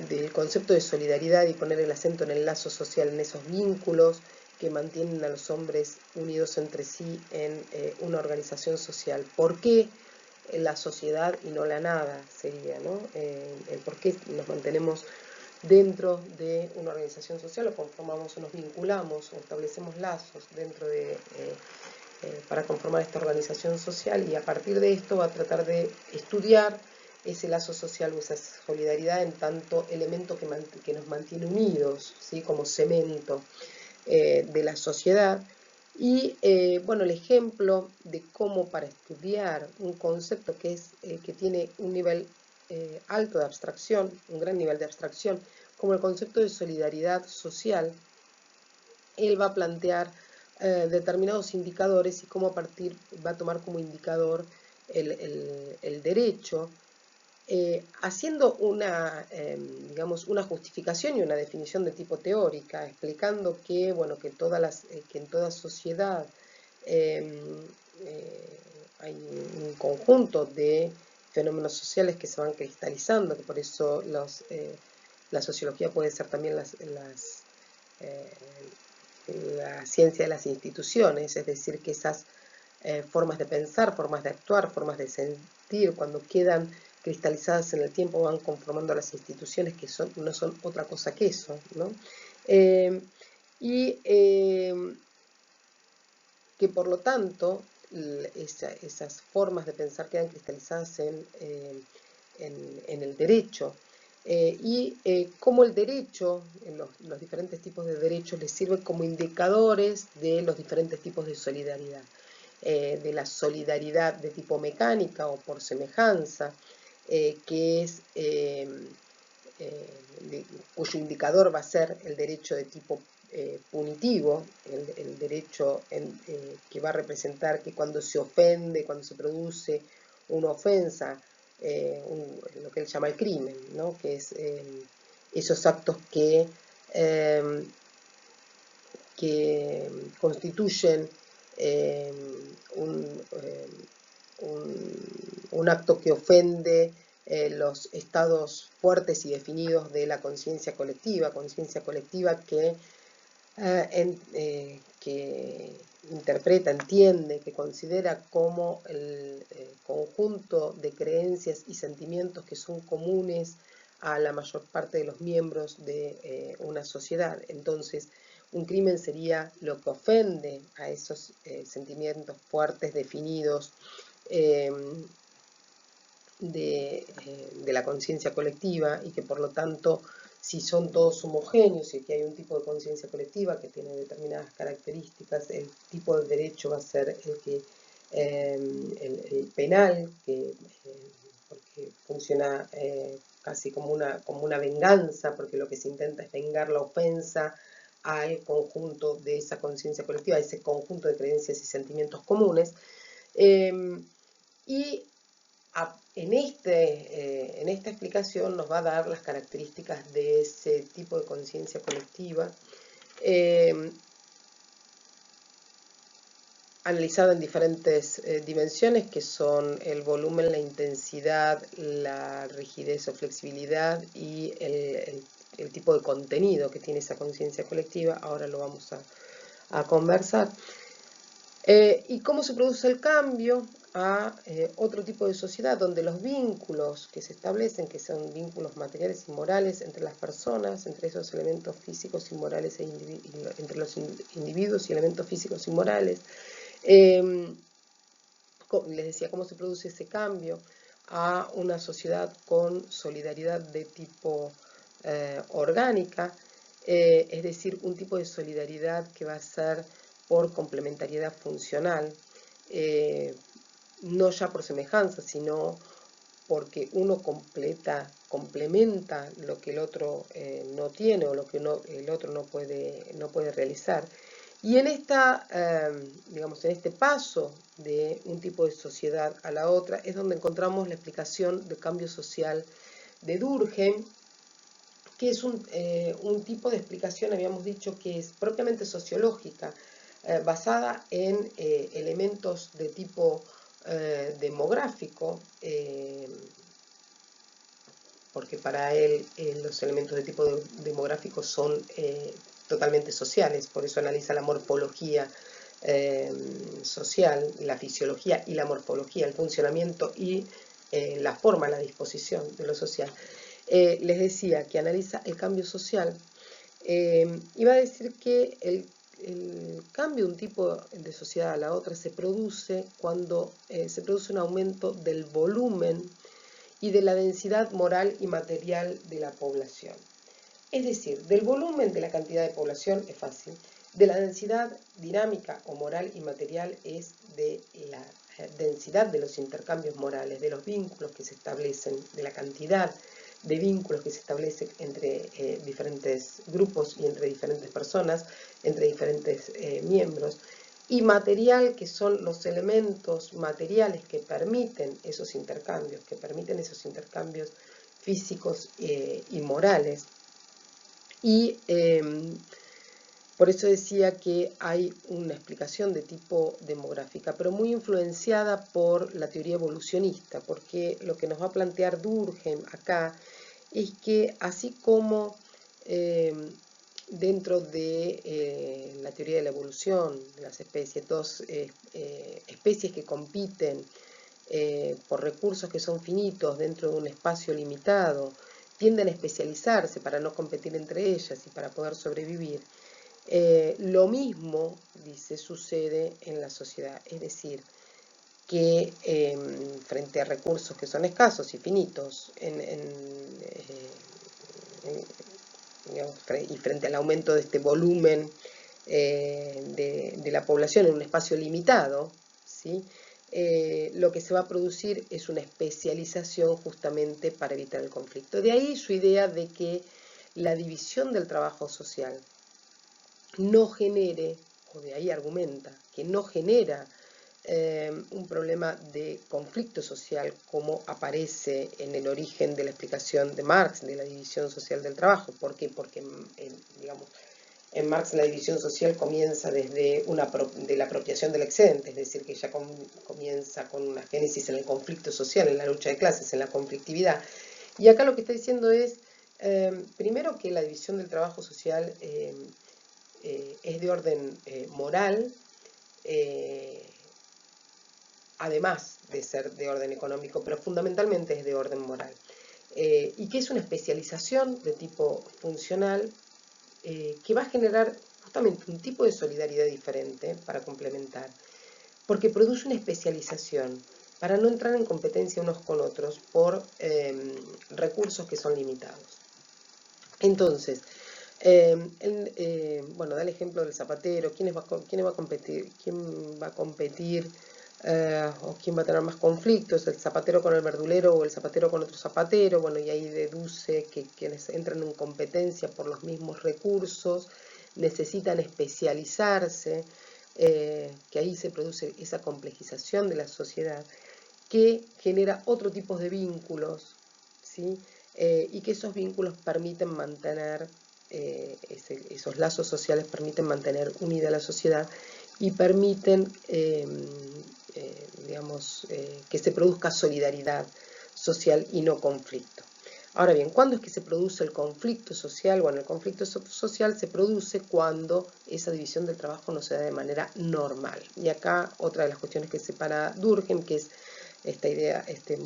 S1: del concepto de solidaridad y poner el acento en el lazo social, en esos vínculos que mantienen a los hombres unidos entre sí en una organización social. ¿Por qué la sociedad y no la nada sería, ¿no? El por qué nos mantenemos dentro de una organización social o conformamos o nos vinculamos o establecemos lazos dentro de para conformar esta organización social, y a partir de esto va a tratar de estudiar ese lazo social o esa solidaridad en tanto elemento que nos mantiene unidos, ¿sí? Como cemento de la sociedad. Y bueno, el ejemplo de cómo para estudiar un concepto que tiene un nivel alto de abstracción, un gran nivel de abstracción, como el concepto de solidaridad social, él va a plantear determinados indicadores y cómo a partir va a tomar como indicador el derecho, haciendo digamos, una justificación y una definición de tipo teórica, explicando que, bueno, que en toda sociedad hay un conjunto de fenómenos sociales que se van cristalizando, que por eso la sociología puede ser también la ciencia de las instituciones, es decir, que esas formas de pensar, formas de actuar, formas de sentir, cuando quedan cristalizadas en el tiempo, van conformando las instituciones que no son otra cosa que eso, ¿no? Que por lo tanto esas formas de pensar quedan cristalizadas en el derecho, y cómo el derecho, los diferentes tipos de derechos, les sirven como indicadores de los diferentes tipos de solidaridad, de la solidaridad de tipo mecánica o por semejanza, que es cuyo indicador va a ser el derecho de tipo punitivo, el derecho que va a representar que cuando se ofende, cuando se produce una ofensa, lo que él llama el crimen, ¿no? Que es esos actos que que constituyen un acto que ofende los estados fuertes y definidos de la conciencia colectiva que interpreta, entiende, que considera como el conjunto de creencias y sentimientos que son comunes a la mayor parte de los miembros de una sociedad. Entonces, un crimen sería lo que ofende a esos sentimientos fuertes, definidos, de la conciencia colectiva, y que por lo tanto, si son todos homogéneos y que hay un tipo de conciencia colectiva que tiene determinadas características, el tipo de derecho va a ser el penal, porque funciona casi como una venganza, porque lo que se intenta es vengar la ofensa al conjunto de esa conciencia colectiva, a ese conjunto de creencias y sentimientos comunes. Y en esta explicación nos va a dar las características de ese tipo de conciencia colectiva, analizada en diferentes dimensiones, que son el volumen, la intensidad, la rigidez o flexibilidad y el tipo de contenido que tiene esa conciencia colectiva. Ahora lo vamos a conversar. ¿Y cómo se produce el cambio a otro tipo de sociedad, donde los vínculos que se establecen, que son vínculos materiales y morales entre las personas, entre esos elementos físicos y morales, entre los individuos y elementos físicos y morales, les decía cómo se produce ese cambio a una sociedad con solidaridad de tipo orgánica, es decir, un tipo de solidaridad que va a ser por complementariedad funcional, no ya por semejanza, sino porque uno complementa lo que el otro no tiene, o lo que el otro no puede realizar. Y en digamos, en este paso de un tipo de sociedad a la otra es donde encontramos la explicación del cambio social de Durkheim, que es un tipo de explicación, habíamos dicho, que es propiamente sociológica, basada en elementos de tipo demográfico, porque para él los elementos de tipo demográfico son totalmente sociales, por eso analiza la morfología social, la fisiología y la morfología, el funcionamiento y la forma, la disposición de lo social. Les decía que analiza el cambio social. Iba a decir que el cambio de un tipo de sociedad a la otra se produce cuando se produce un aumento del volumen y de la densidad moral y material de la población. Es decir, del volumen de la cantidad de población es fácil, de la densidad dinámica o moral y material es de la densidad de los intercambios morales, de los vínculos que se establecen, de la cantidad de vínculos que se establecen entre diferentes grupos y entre diferentes personas, entre diferentes miembros, y material, que son los elementos materiales que permiten esos intercambios, físicos y morales. Y por eso decía que hay una explicación de tipo demográfica, pero muy influenciada por la teoría evolucionista, porque lo que nos va a plantear Durkheim acá es que, así como dentro de la teoría de la evolución de las especies, dos especies que compiten por recursos que son finitos dentro de un espacio limitado, tienden a especializarse para no competir entre ellas y para poder sobrevivir. Lo mismo, dice, sucede en la sociedad, es decir, que frente a recursos que son escasos y finitos, digamos, y frente al aumento de este volumen de la población en un espacio limitado, ¿sí? Lo que se va a producir es una especialización justamente para evitar el conflicto. De ahí su idea de que la división del trabajo social no genere, o de ahí argumenta, que no genera un problema de conflicto social, como aparece en el origen de la explicación de Marx, de la división social del trabajo. ¿Por qué? Porque, digamos, en Marx la división social comienza desde de la apropiación del excedente, es decir, que ya comienza con una génesis en el conflicto social, en la lucha de clases, en la conflictividad. Y acá lo que está diciendo es, primero, que la división del trabajo social es de orden moral, además de ser de orden económico, pero fundamentalmente es de orden moral. Y que es una especialización de tipo funcional que va a generar justamente un tipo de solidaridad diferente para complementar, porque produce una especialización para no entrar en competencia unos con otros por recursos que son limitados. Entonces, bueno, da el ejemplo del zapatero. ¿Quién va a competir? ¿Quién va a competir o quién va a tener más conflictos? ¿El zapatero con el verdulero o el zapatero con otro zapatero? Bueno, y ahí deduce que quienes entran en competencia por los mismos recursos necesitan especializarse, que ahí se produce esa complejización de la sociedad que genera otro tipo de vínculos, ¿sí? Y que esos vínculos permiten mantener, esos lazos sociales permiten mantener unida la sociedad y permiten, digamos, que se produzca solidaridad social y no conflicto. Ahora bien, ¿cuándo es que se produce el conflicto social? Bueno, el conflicto social se produce cuando esa división del trabajo no se da de manera normal. Y acá otra de las cuestiones que separa Durkheim, que es esta idea, este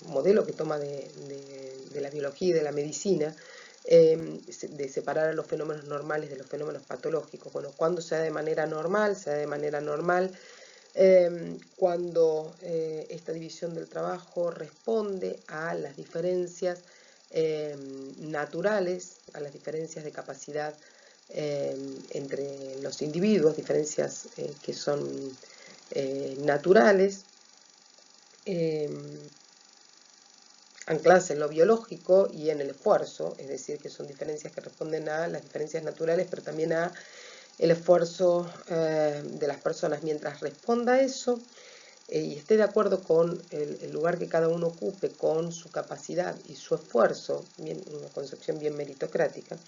S1: modelo que toma de la biología y de la medicina, de separar a los fenómenos normales de los fenómenos patológicos. Bueno, cuando se da de manera normal, se da de manera normal cuando esta división del trabajo responde a las diferencias naturales, a las diferencias de capacidad entre los individuos, diferencias que son naturales, ancladas en lo biológico y en el esfuerzo, es decir, que son diferencias que responden a las diferencias naturales, pero también a el esfuerzo de las personas. Mientras responda a eso y esté de acuerdo con el lugar que cada uno ocupe, con su capacidad y su esfuerzo, bien, una concepción bien meritocrática,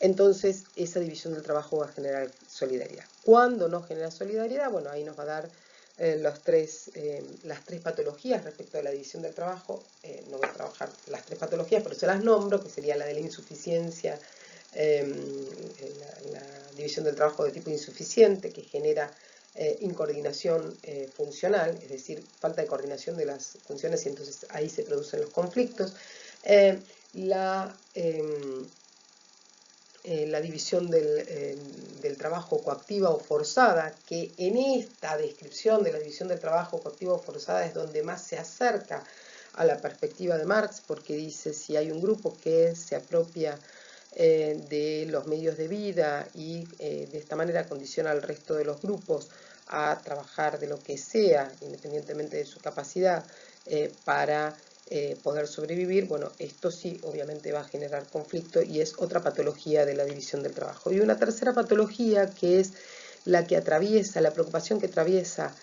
S1: entonces esa división del trabajo va a generar solidaridad. ¿Cuándo no genera solidaridad? Bueno, ahí nos va a dar las tres patologías respecto a la división del trabajo. No voy a trabajar las tres patologías, pero se las nombro, que sería la de la insuficiencia, la división del trabajo de tipo insuficiente, que genera incoordinación funcional, es decir, falta de coordinación de las funciones, y entonces ahí se producen los conflictos. La división del trabajo coactiva o forzada, que en esta descripción de la división del trabajo coactiva o forzada es donde más se acerca a la perspectiva de Marx, porque dice, si hay un grupo que se apropia de los medios de vida y de esta manera condiciona al resto de los grupos a trabajar de lo que sea, independientemente de su capacidad, para poder sobrevivir, bueno, esto sí obviamente va a generar conflicto y es otra patología de la división del trabajo. Y una tercera patología, que es la que atraviesa, la preocupación que atraviesa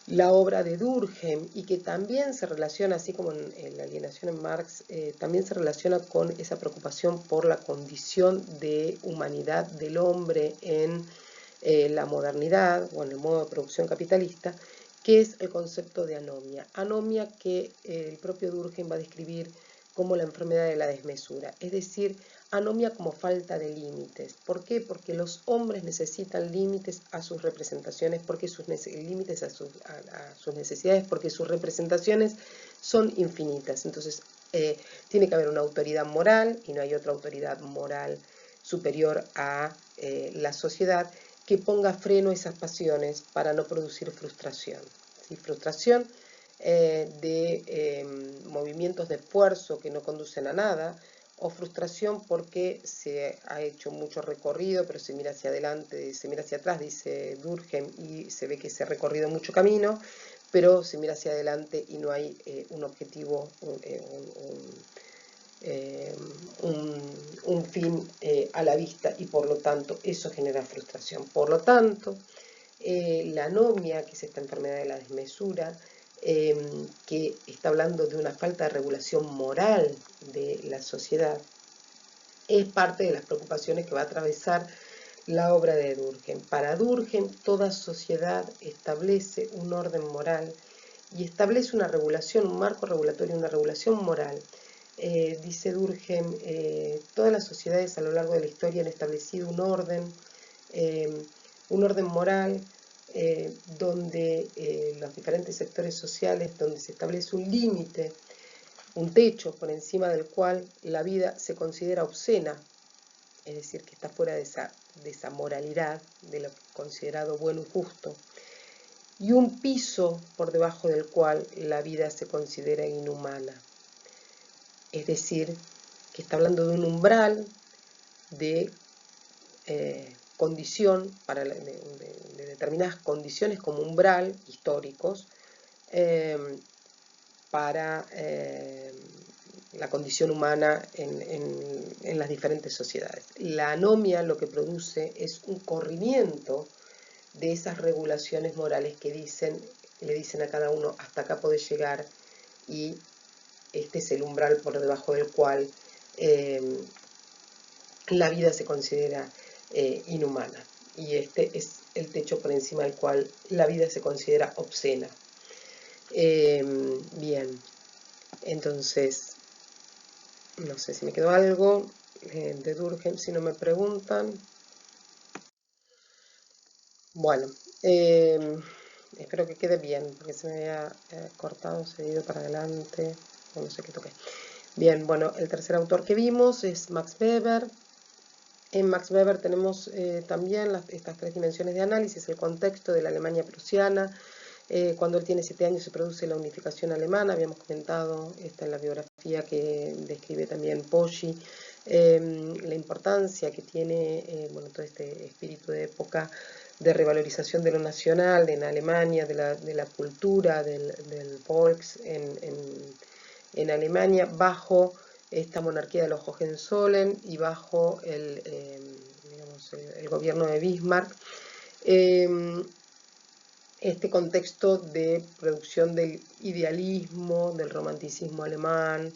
S1: la obra de Durkheim y que también se relaciona, así como en la alienación en Marx, también se relaciona con esa preocupación por la condición de humanidad del hombre en la modernidad o en el modo de producción capitalista, que es el concepto de anomia. Anomia que el propio Durkheim va a describir como la enfermedad de la desmesura, es decir, anomia como falta de límites. ¿Por qué? Porque los hombres necesitan límites a sus representaciones, porque límites a sus necesidades, porque sus representaciones son infinitas. Entonces, tiene que haber una autoridad moral y no hay otra autoridad moral superior a la sociedad que ponga freno a esas pasiones para no producir frustración. ¿Sí? Frustración de movimientos de esfuerzo que no conducen a nada, o frustración porque se ha hecho mucho recorrido, pero se mira hacia adelante, se mira hacia atrás, dice Durkheim, y se ve que se ha recorrido mucho camino, pero se mira hacia adelante y no hay un objetivo, un fin a la vista, y por lo tanto eso genera frustración. Por lo tanto, la anomia, que es esta enfermedad de la desmesura, que está hablando de una falta de regulación moral de la sociedad, es parte de las preocupaciones que va a atravesar la obra de Durkheim. Para Durkheim, toda sociedad establece un orden moral y establece una regulación, un marco regulatorio, una regulación moral. Dice Durkheim, todas las sociedades a lo largo de la historia han establecido un orden moral, donde los diferentes sectores sociales, donde se establece un límite, un techo por encima del cual la vida se considera obscena, es decir, que está fuera de esa moralidad, de lo considerado bueno y justo, y un piso por debajo del cual la vida se considera inhumana. Es decir, que está hablando de un umbral de condición, de determinadas condiciones como umbral históricos, para la condición humana en las diferentes sociedades. La anomia lo que produce es un corrimiento de esas regulaciones morales que le dicen a cada uno, hasta acá podés llegar, y este es el umbral por debajo del cual la vida se considera inhumana, y este es el techo por encima del cual la vida se considera obscena. Bien, entonces, no sé si me quedó algo de Durkheim, si no me preguntan. Bueno, espero que quede bien, porque se me había cortado, seguido para adelante, no sé qué toqué. Bien, bueno, el tercer autor que vimos es Max Weber. En Max Weber tenemos también estas tres dimensiones de análisis: el contexto de la Alemania prusiana. Cuando él tiene 7 años se produce la unificación alemana, habíamos comentado, está en la biografía que describe también Poggi, la importancia que tiene todo este espíritu de época de revalorización de lo nacional en Alemania, de la cultura, del Volks en Alemania, bajo esta monarquía de los Hohenzollern y bajo el gobierno de Bismarck. Este contexto de producción del idealismo, del romanticismo alemán,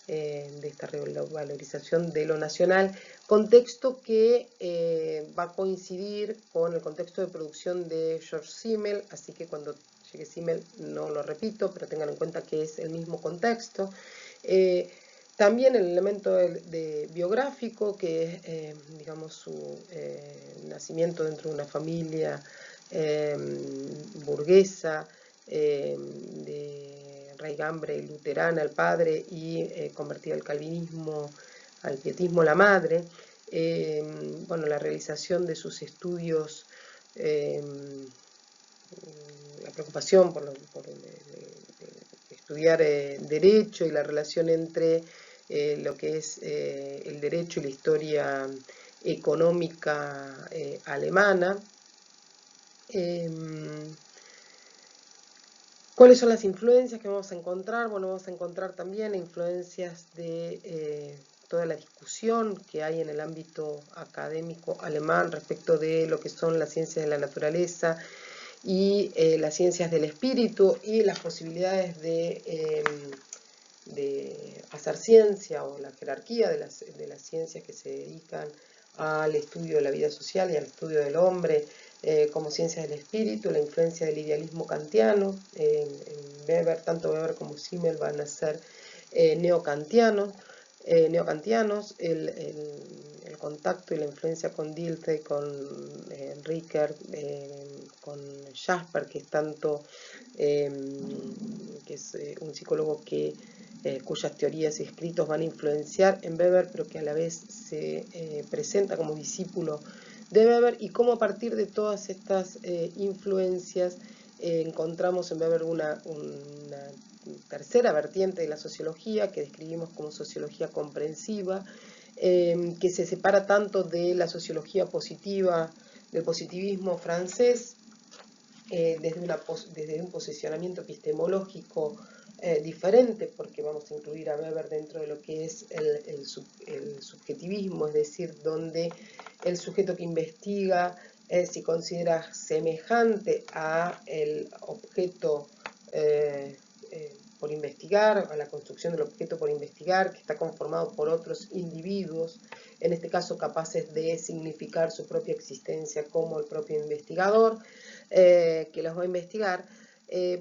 S1: de esta revalorización de lo nacional, contexto que va a coincidir con el contexto de producción de George Simmel, así que cuando llegue Simmel no lo repito, pero tengan en cuenta que es el mismo contexto. También el elemento biográfico, que es, digamos, su nacimiento dentro de una familia burguesa, de raigambre luterana el padre y convertida al calvinismo, al pietismo la madre. Bueno, la realización de sus estudios, la preocupación por estudiar derecho y la relación entre lo que es el derecho y la historia económica alemana. ¿Cuáles son las influencias que vamos a encontrar? Bueno, vamos a encontrar también influencias de toda la discusión que hay en el ámbito académico alemán respecto de lo que son las ciencias de la naturaleza y las ciencias del espíritu, y las posibilidades de hacer ciencia, o la jerarquía de las ciencias que se dedican al estudio de la vida social y al estudio del hombre, como ciencias del espíritu, la influencia del idealismo kantiano. Weber, tanto Weber como Simmel van a ser neokantianos, el contacto y la influencia con Dilthey, con Rickert, con Jasper, que es un psicólogo cuyas teorías y escritos van a influenciar en Weber, pero que a la vez se presenta como discípulo de Weber, y cómo a partir de todas estas influencias encontramos en Weber una tercera vertiente de la sociología que describimos como sociología comprensiva, que se separa tanto de la sociología positiva, del positivismo francés, desde un posicionamiento epistemológico diferente, porque vamos a incluir a Weber dentro de lo que es el subjetivismo, es decir, donde el sujeto que investiga si considera semejante a el objeto por investigar, a la construcción del objeto por investigar, que está conformado por otros individuos, en este caso capaces de significar su propia existencia como el propio investigador, que los va a investigar.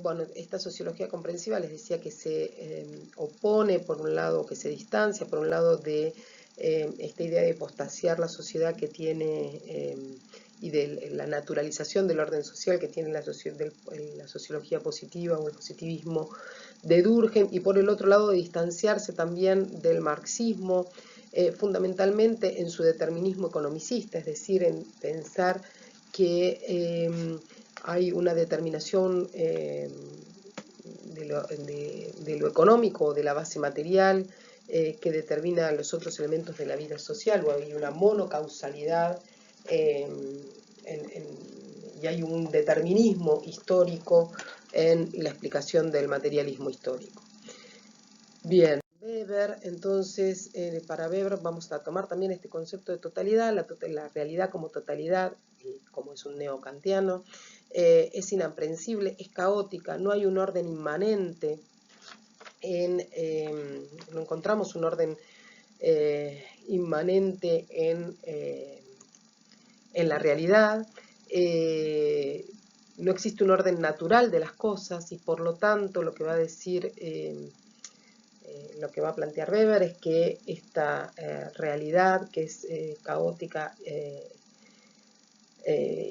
S1: Bueno, esta sociología comprensiva les decía que se opone, por un lado, que se distancia, por un lado, de esta idea de apostaciar la sociedad que tiene y de la naturalización del orden social que tiene la sociología positiva o el positivismo de Durkheim, y por el otro lado de distanciarse también del marxismo, fundamentalmente en su determinismo economicista, es decir, en pensar que hay una determinación de lo económico, de la base material, que determina los otros elementos de la vida social, o hay una monocausalidad y hay un determinismo histórico en la explicación del materialismo histórico. Bien, Weber, entonces, para Weber vamos a tomar también este concepto de totalidad, la realidad como totalidad, como es un neocantiano, es inaprehensible, es caótica, no hay un orden inmanente, no encontramos un orden inmanente en la realidad, no existe un orden natural de las cosas y por lo tanto lo que va a decir, lo que va a plantear Weber es que esta realidad que es caótica,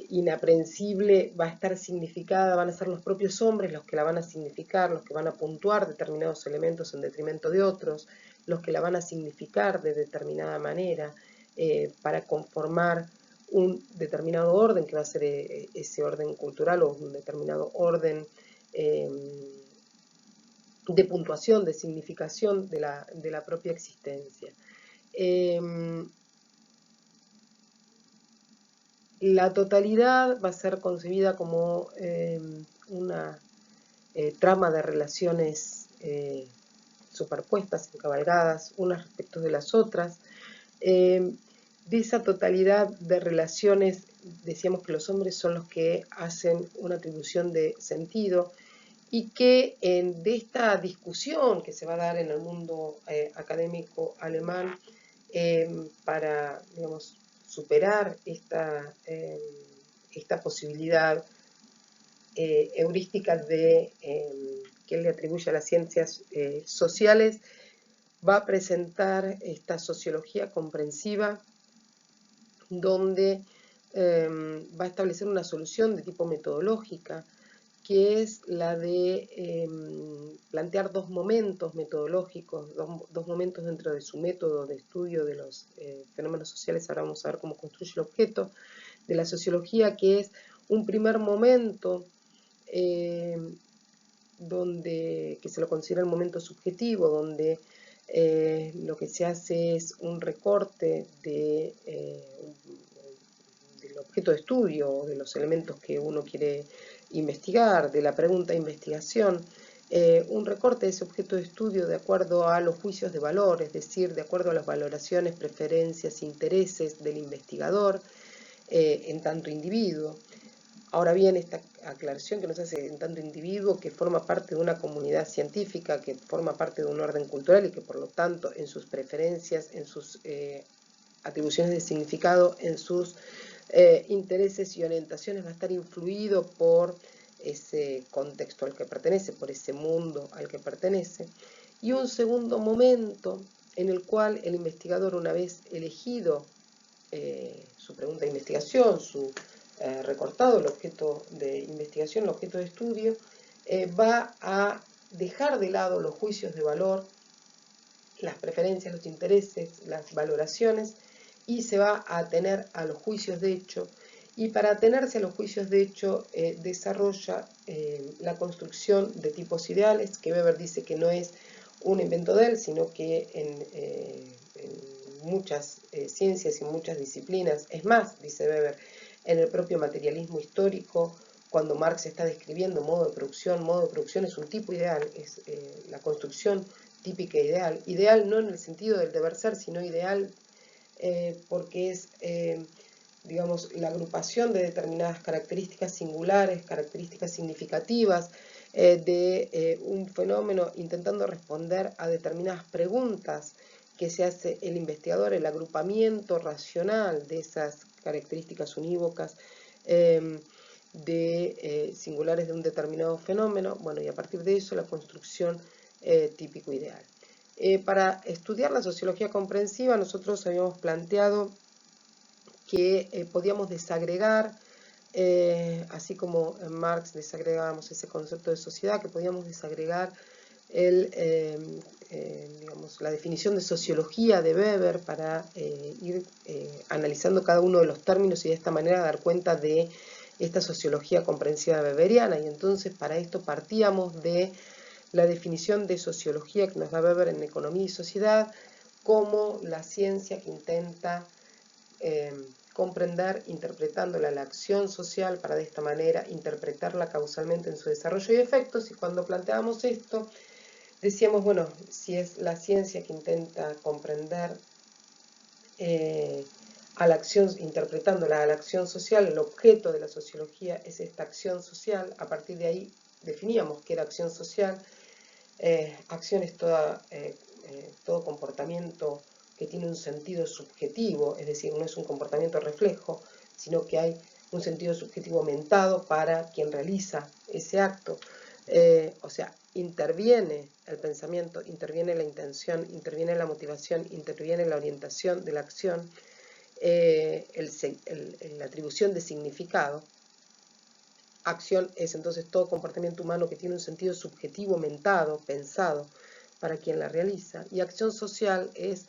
S1: inaprehensible, va a estar significada, van a ser los propios hombres los que la van a significar, los que van a puntuar determinados elementos en detrimento de otros, los que la van a significar de determinada manera para conformar un determinado orden que va a ser ese orden cultural o un determinado orden de puntuación, de significación de la propia existencia. La totalidad va a ser concebida como una trama de relaciones superpuestas, encabalgadas, unas respecto de las otras. De esa totalidad de relaciones, decíamos que los hombres son los que hacen una atribución de sentido y que de esta discusión que se va a dar en el mundo académico alemán para, digamos, superar esta posibilidad heurística de que él le atribuye a las ciencias sociales, va a presentar esta sociología comprensiva donde va a establecer una solución de tipo metodológica, que es la de plantear dos momentos metodológicos, dos momentos dentro de su método de estudio de los fenómenos sociales. Ahora vamos a ver cómo construye el objeto de la sociología, que es un primer momento que se lo considera el momento subjetivo, donde lo que se hace es un recorte del objeto de estudio, de los elementos que uno quiere investigar, de la pregunta de investigación, un recorte de ese objeto de estudio de acuerdo a los juicios de valor, es decir, de acuerdo a las valoraciones, preferencias, intereses del investigador en tanto individuo. Ahora bien, esta aclaración que nos hace en tanto individuo que forma parte de una comunidad científica, que forma parte de un orden cultural y que por lo tanto en sus preferencias, en sus atribuciones de significado, en sus intereses y orientaciones va a estar influido por ese contexto al que pertenece, por ese mundo al que pertenece. Y un segundo momento en el cual el investigador, una vez elegido su pregunta de investigación, su recortado el objeto de investigación, el objeto de estudio, va a dejar de lado los juicios de valor, las preferencias, los intereses, las valoraciones, y se va a atener a los juicios de hecho, y para atenerse a los juicios de hecho desarrolla la construcción de tipos ideales, que Weber dice que no es un invento de él, sino que en muchas ciencias y muchas disciplinas, es más, dice Weber, en el propio materialismo histórico, cuando Marx está describiendo modo de producción es un tipo ideal, es la construcción típica ideal. Ideal no en el sentido del deber ser, sino ideal porque es digamos, la agrupación de determinadas características singulares, características significativas de un fenómeno, intentando responder a determinadas preguntas que se hace el investigador, el agrupamiento racional de esas características unívocas singulares de un determinado fenómeno, bueno, y a partir de eso la construcción típico-ideal. Para estudiar la sociología comprensiva nosotros habíamos planteado que podíamos desagregar, así como en Marx desagregábamos ese concepto de sociedad, que podíamos desagregar digamos, la definición de sociología de Weber para ir analizando cada uno de los términos y de esta manera dar cuenta de esta sociología comprensiva weberiana. Y entonces para esto partíamos de la definición de sociología que nos da Weber en Economía y Sociedad como la ciencia que intenta comprender interpretándola la acción social para de esta manera interpretarla causalmente en su desarrollo y efectos. Y cuando planteábamos esto, decíamos, bueno, si es la ciencia que intenta comprender a la acción, interpretándola a la acción social, el objeto de la sociología es esta acción social. A partir de ahí definíamos qué era acción social. Acción es todo comportamiento que tiene un sentido subjetivo, es decir, no es un comportamiento reflejo, sino que hay un sentido subjetivo aumentado para quien realiza ese acto. O sea, interviene el pensamiento, interviene la intención, interviene la motivación, interviene la orientación de la acción, la atribución de significado. Acción es entonces todo comportamiento humano que tiene un sentido subjetivo aumentado, pensado, para quien la realiza. Y acción social es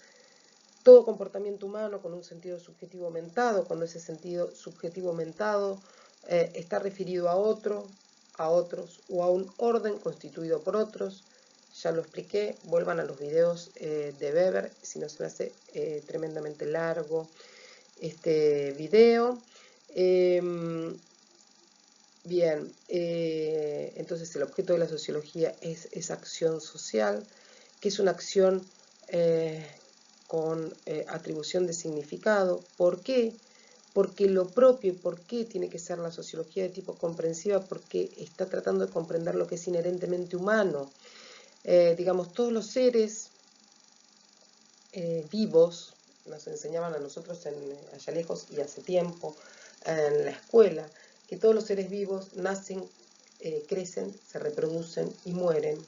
S1: todo comportamiento humano con un sentido subjetivo aumentado, cuando ese sentido subjetivo aumentado está referido a otro, a otros o a un orden constituido por otros. Ya lo expliqué, vuelvan a los videos de Weber, si no se me hace tremendamente largo este video. Bien, entonces el objeto de la sociología es esa acción social, que es una acción con atribución de significado. ¿Por qué? Porque lo propio, y por qué tiene que ser la sociología de tipo comprensiva, porque está tratando de comprender lo que es inherentemente humano. Digamos, todos los seres vivos, nos enseñaban a nosotros allá lejos y hace tiempo en la escuela, que todos los seres vivos nacen, crecen, se reproducen y mueren.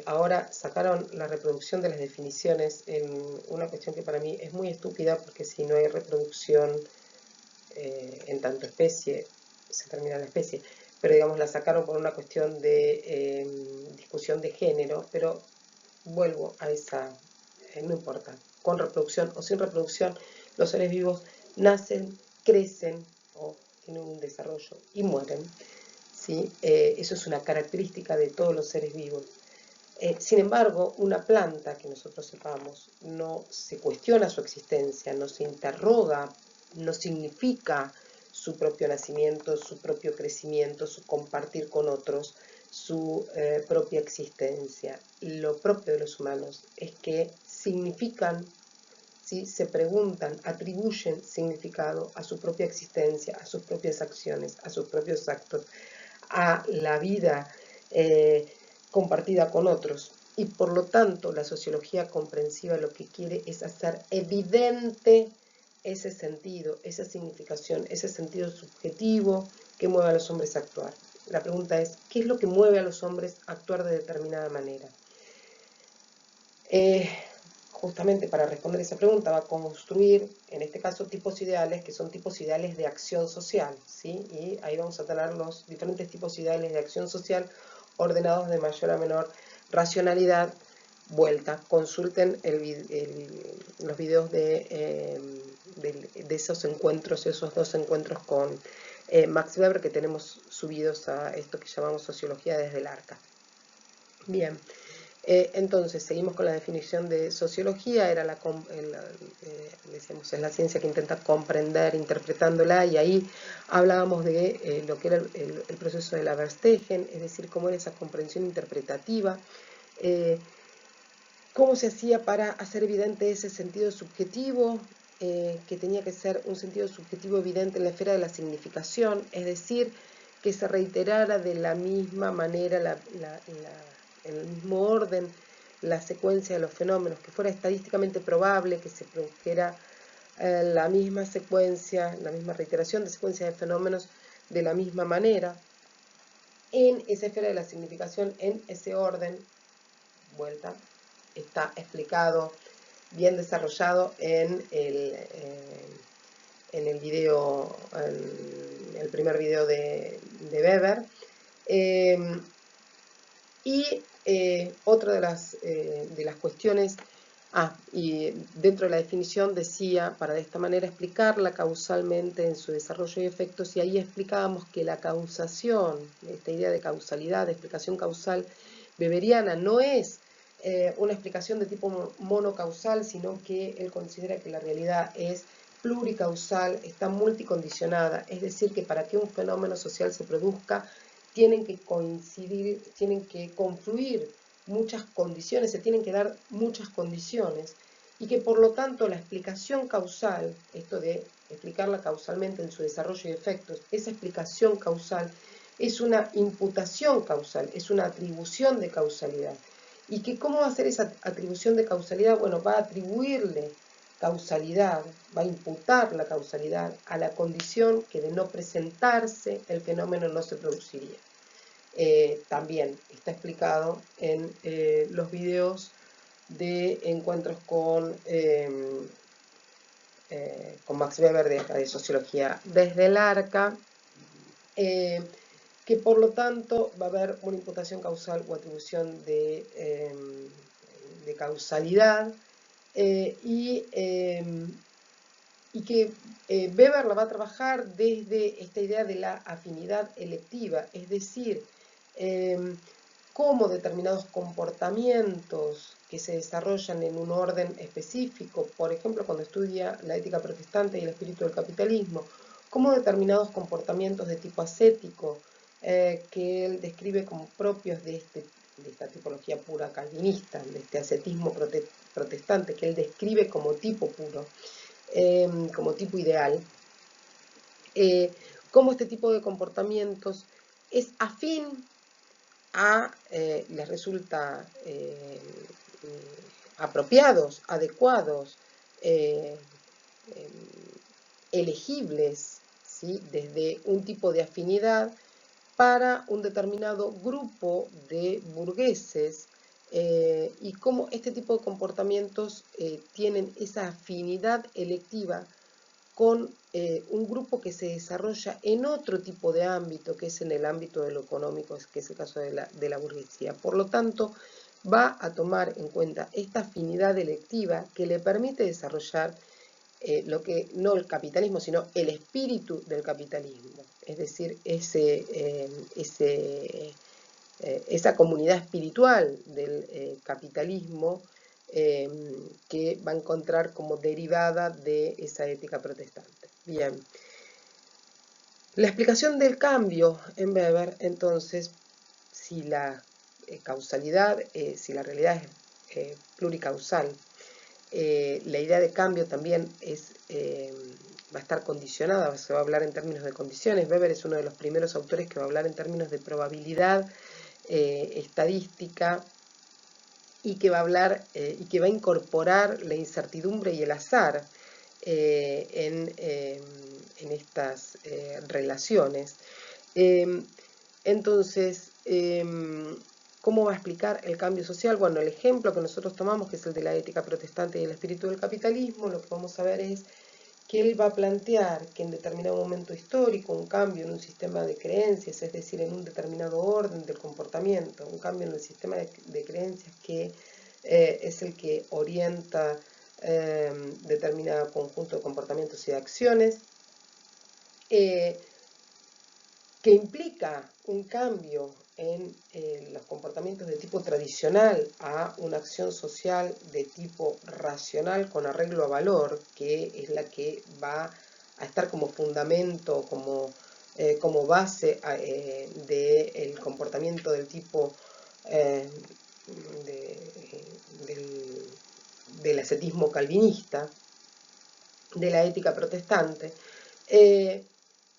S1: Ahora sacaron la reproducción de las definiciones en una cuestión que para mí es muy estúpida, porque si no hay reproducción en tanto especie, se termina la especie, pero digamos la sacaron por una cuestión de discusión de género, pero vuelvo a esa, no importa, con reproducción o sin reproducción, los seres vivos nacen, crecen o tienen un desarrollo y mueren. ¿Sí? Eso es una característica de todos los seres vivos. Sin embargo, una planta, que nosotros sepamos, no se cuestiona su existencia, no se interroga, no significa su propio nacimiento, su propio crecimiento, su compartir con otros, su propia existencia. Lo propio de los humanos es que significan, ¿sí? Se preguntan, atribuyen significado a su propia existencia, a sus propias acciones, a sus propios actos, a la vida compartida con otros. Y por lo tanto, la sociología comprensiva lo que quiere es hacer evidente ese sentido, esa significación, ese sentido subjetivo que mueve a los hombres a actuar. La pregunta es, ¿qué es lo que mueve a los hombres a actuar de determinada manera? Justamente para responder esa pregunta va a construir, en este caso, tipos ideales, que son tipos ideales de acción social, ¿sí? Y ahí vamos a tener los diferentes tipos ideales de acción social ordenados de mayor a menor racionalidad. Vuelta, consulten los videos de esos encuentros, esos dos encuentros con Max Weber que tenemos subidos a esto que llamamos Sociología desde el Arca. Bien. Entonces, seguimos con la definición de sociología, era decíamos, es la ciencia que intenta comprender interpretándola, y ahí hablábamos de lo que era el proceso de la Verstegen, es decir, cómo era esa comprensión interpretativa, cómo se hacía para hacer evidente ese sentido subjetivo que tenía que ser un sentido subjetivo evidente en la esfera de la significación, es decir, que se reiterara de la misma manera, en el mismo orden, la secuencia de los fenómenos, que fuera estadísticamente probable que se produjera la misma secuencia, la misma reiteración de secuencias de fenómenos de la misma manera, en esa esfera de la significación, en ese orden, vuelta, está explicado, bien desarrollado en el video, en el primer video de Weber. Otra de las cuestiones, y dentro de la definición decía, para de esta manera explicarla causalmente en su desarrollo y efectos, y ahí explicábamos que la causación, esta idea de causalidad, de explicación causal weberiana, no es una explicación de tipo monocausal, sino que él considera que la realidad es pluricausal, está multicondicionada, es decir, que para que un fenómeno social se produzca, tienen que coincidir, tienen que confluir muchas condiciones, se tienen que dar muchas condiciones, y que por lo tanto la explicación causal, esto de explicarla causalmente en su desarrollo y efectos, esa explicación causal es una imputación causal, es una atribución de causalidad. ¿Y que cómo va a ser esa atribución de causalidad? Bueno, va a atribuirle causalidad, va a imputar la causalidad a la condición que de no presentarse el fenómeno no se produciría. También está explicado en los videos de encuentros con Max Weber de Sociología desde el Arca, que por lo tanto va a haber una imputación causal o atribución de causalidad, y que Weber la va a trabajar desde esta idea de la afinidad electiva, es decir, cómo determinados comportamientos que se desarrollan en un orden específico, por ejemplo, cuando estudia la ética protestante y el espíritu del capitalismo, cómo determinados comportamientos de tipo ascético, que él describe como propios de esta tipología pura calvinista, de este ascetismo protestante, que él describe como tipo puro, como tipo ideal, cómo este tipo de comportamientos es afín les resulta apropiados, adecuados, elegibles, ¿sí?, desde un tipo de afinidad para un determinado grupo de burgueses, y cómo este tipo de comportamientos tienen esa afinidad electiva con un grupo que se desarrolla en otro tipo de ámbito, que es en el ámbito de lo económico, que es el caso de la burguesía. Por lo tanto, va a tomar en cuenta esta afinidad electiva que le permite desarrollar lo que no el capitalismo, sino el espíritu del capitalismo, es decir, esa comunidad espiritual del capitalismo, que va a encontrar como derivada de esa ética protestante. Bien. La explicación del cambio en Weber, entonces, si la causalidad, si la realidad es pluricausal, la idea de cambio también va a estar condicionada, se va a hablar en términos de condiciones. Weber es uno de los primeros autores que va a hablar en términos de probabilidad estadística, y que va a hablar y que va a incorporar la incertidumbre y el azar en estas relaciones. Entonces, ¿cómo va a explicar el cambio social? Bueno, el ejemplo que nosotros tomamos, que es el de la ética protestante y el espíritu del capitalismo, lo que vamos a ver es que él va a plantear que en determinado momento histórico, un cambio en un sistema de creencias, es decir, en un determinado orden del comportamiento, un cambio en el sistema de creencias que es el que orienta determinado conjunto de comportamientos y de acciones, que implica un cambio en los comportamientos de tipo tradicional a una acción social de tipo racional con arreglo a valor, que es la que va a estar como fundamento, como base del comportamiento del tipo del ascetismo calvinista, de la ética protestante,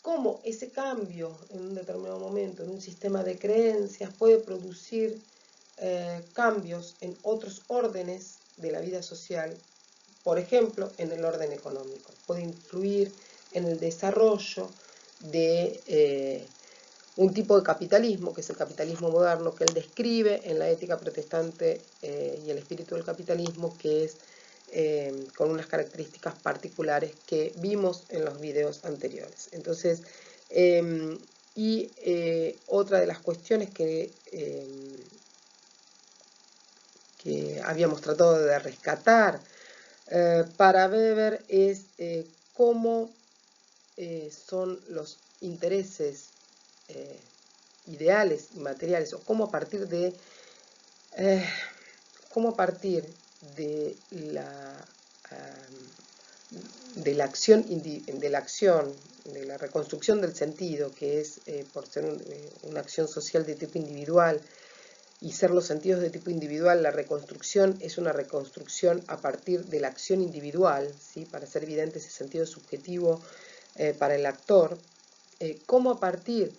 S1: cómo ese cambio en un determinado momento en un sistema de creencias puede producir cambios en otros órdenes de la vida social, por ejemplo, en el orden económico. Puede influir en el desarrollo de un tipo de capitalismo, que es el capitalismo moderno, que él describe en la ética protestante y el espíritu del capitalismo, que es con unas características particulares que vimos en los videos anteriores. Entonces, otra de las cuestiones que habíamos tratado de rescatar para Weber es cómo son los intereses ideales y materiales, o cómo a partir de la acción, de la reconstrucción del sentido, que es por ser una acción social de tipo individual y ser los sentidos de tipo individual, la reconstrucción es una reconstrucción a partir de la acción individual, ¿sí? Para hacer evidente ese sentido subjetivo para el actor, cómo a partir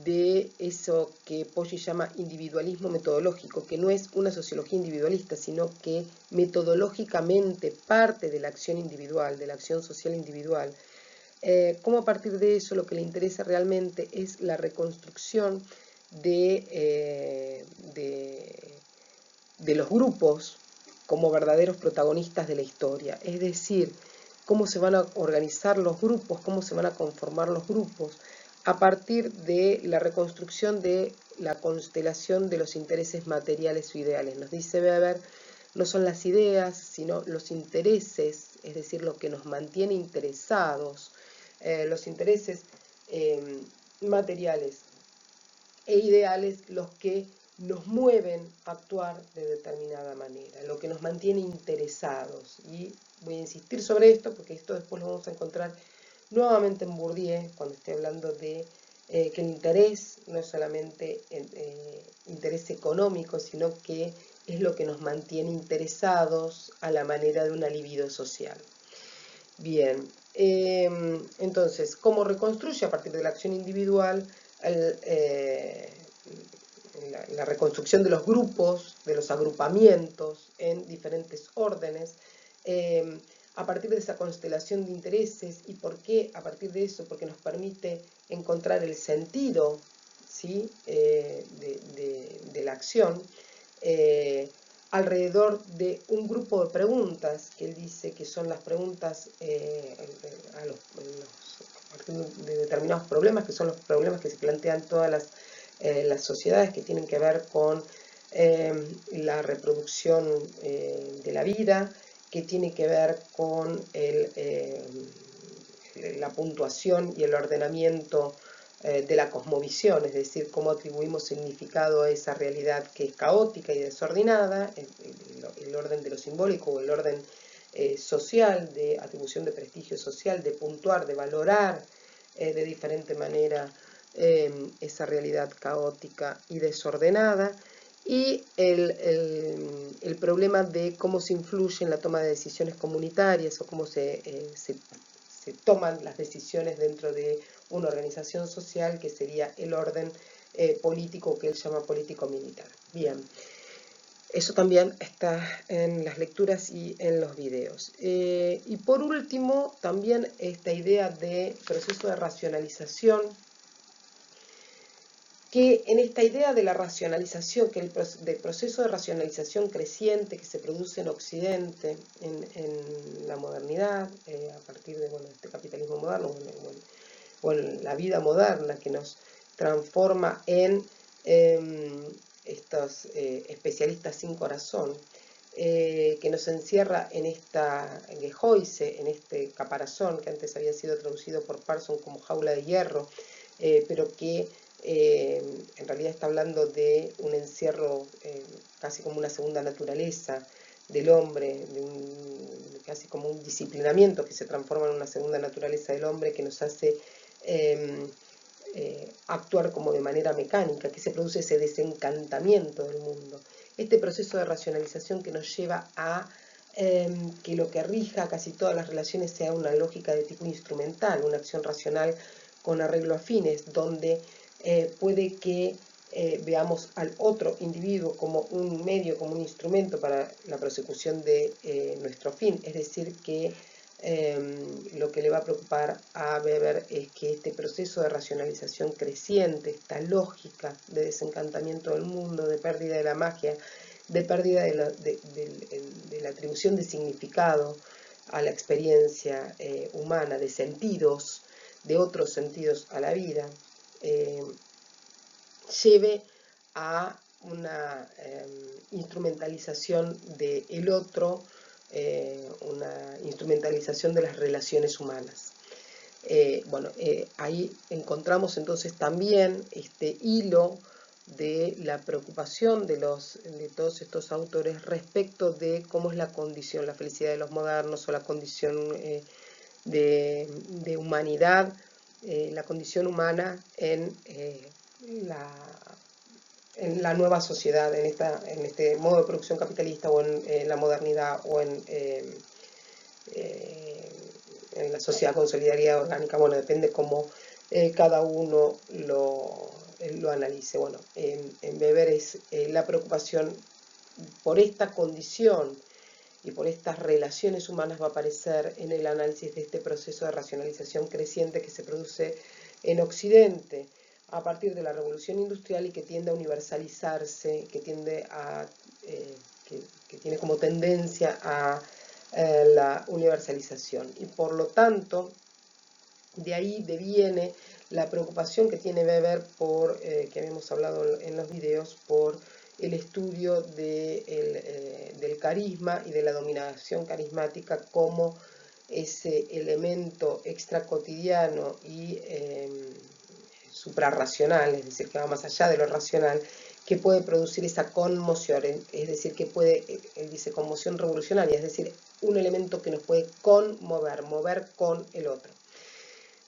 S1: de eso que Poggi llama individualismo metodológico, que no es una sociología individualista, sino que metodológicamente parte de la acción individual, de la acción social individual, cómo a partir de eso lo que le interesa realmente es la reconstrucción de los grupos como verdaderos protagonistas de la historia, es decir, cómo se van a organizar los grupos, cómo se van a conformar los grupos, a partir de la reconstrucción de la constelación de los intereses materiales o ideales. Nos dice Weber, no son las ideas, sino los intereses, es decir, lo que nos mantiene interesados, los intereses materiales e ideales, los que nos mueven a actuar de determinada manera, lo que nos mantiene interesados. Y voy a insistir sobre esto porque esto después lo vamos a encontrar nuevamente en Bourdieu, cuando esté hablando de que el interés no es solamente interés económico, sino que es lo que nos mantiene interesados a la manera de una libido social. Bien, entonces, ¿cómo reconstruye a partir de la acción individual la reconstrucción de los grupos, de los agrupamientos en diferentes órdenes, a partir de esa constelación de intereses? ¿Y por qué a partir de eso? Porque nos permite encontrar el sentido, ¿sí? de la acción alrededor de un grupo de preguntas que él dice que son las preguntas a partir de determinados problemas, que son los problemas que se plantean todas las sociedades, que tienen que ver con la reproducción de la vida, que tiene que ver con la puntuación y el ordenamiento de la cosmovisión, es decir, cómo atribuimos significado a esa realidad que es caótica y desordenada, el orden de lo simbólico o el orden social, de atribución de prestigio social, de puntuar, de valorar de diferente manera esa realidad caótica y desordenada, y el problema de cómo se influye en la toma de decisiones comunitarias o cómo se toman las decisiones dentro de una organización social, que sería el orden político, que él llama político-militar. Bien, eso también está en las lecturas y en los videos. Y por último, también esta idea de proceso de racionalización, que en esta idea de la racionalización, que del proceso de racionalización creciente que se produce en Occidente, en la modernidad, a partir de este capitalismo moderno, o en la vida moderna, que nos transforma en estos especialistas sin corazón, que nos encierra en esta Gehäuse, en este caparazón, que antes había sido traducido por Parson como jaula de hierro, pero que en realidad está hablando de un encierro casi como una segunda naturaleza del hombre, casi como un disciplinamiento que se transforma en una segunda naturaleza del hombre, que nos hace actuar como de manera mecánica, que se produce ese desencantamiento del mundo. Este proceso de racionalización que nos lleva a que lo que rija casi todas las relaciones sea una lógica de tipo instrumental, una acción racional con arreglo a fines, donde puede que veamos al otro individuo como un medio, como un instrumento para la persecución de nuestro fin. Es decir, que lo que le va a preocupar a Weber es que este proceso de racionalización creciente, esta lógica de desencantamiento del mundo, de pérdida de la magia, de pérdida de la atribución de significado a la experiencia humana, de sentidos, de otros sentidos a la vida, lleve a una instrumentalización del otro, una instrumentalización de las relaciones humanas. Ahí encontramos entonces también este hilo de la preocupación de todos estos autores respecto de cómo es la condición, la felicidad de los modernos o la condición de humanidad, la condición humana en la nueva sociedad, en este modo de producción capitalista o en la modernidad o en la sociedad con solidaridad orgánica. Bueno, depende cómo cada uno lo analice. Bueno, en Weber es la preocupación por esta condición y por estas relaciones humanas va a aparecer en el análisis de este proceso de racionalización creciente que se produce en Occidente a partir de la revolución industrial y que tiende a universalizarse, que tiende a que tiene como tendencia a la universalización. Y por lo tanto, de ahí deviene la preocupación que tiene Weber por, que habíamos hablado en los videos, por el estudio del carisma y de la dominación carismática como ese elemento extracotidiano y suprarracional, es decir, que va más allá de lo racional, que puede producir esa conmoción, es decir, que puede, él dice conmoción revolucionaria, es decir, un elemento que nos puede conmover, mover con el otro.